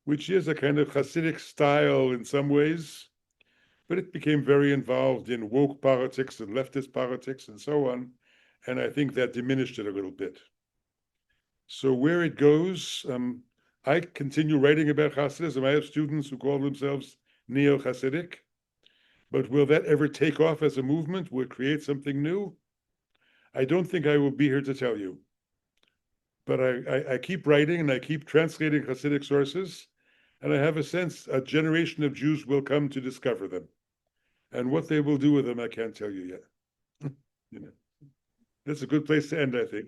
which is a kind of Hasidic style in some ways, but it became very involved in woke politics and leftist politics and so on, and I think that diminished it a little bit. So where it goes, I continue writing about Hasidism. I have students who call themselves Neo-Hasidic, but will that ever take off as a movement? Will it create something new? I don't think I will be here to tell you. But I keep writing and I keep translating Hasidic sources, and I have a sense a generation of Jews will come to discover them. And what they will do with them, I can't tell you yet. That's a good place to end, I think.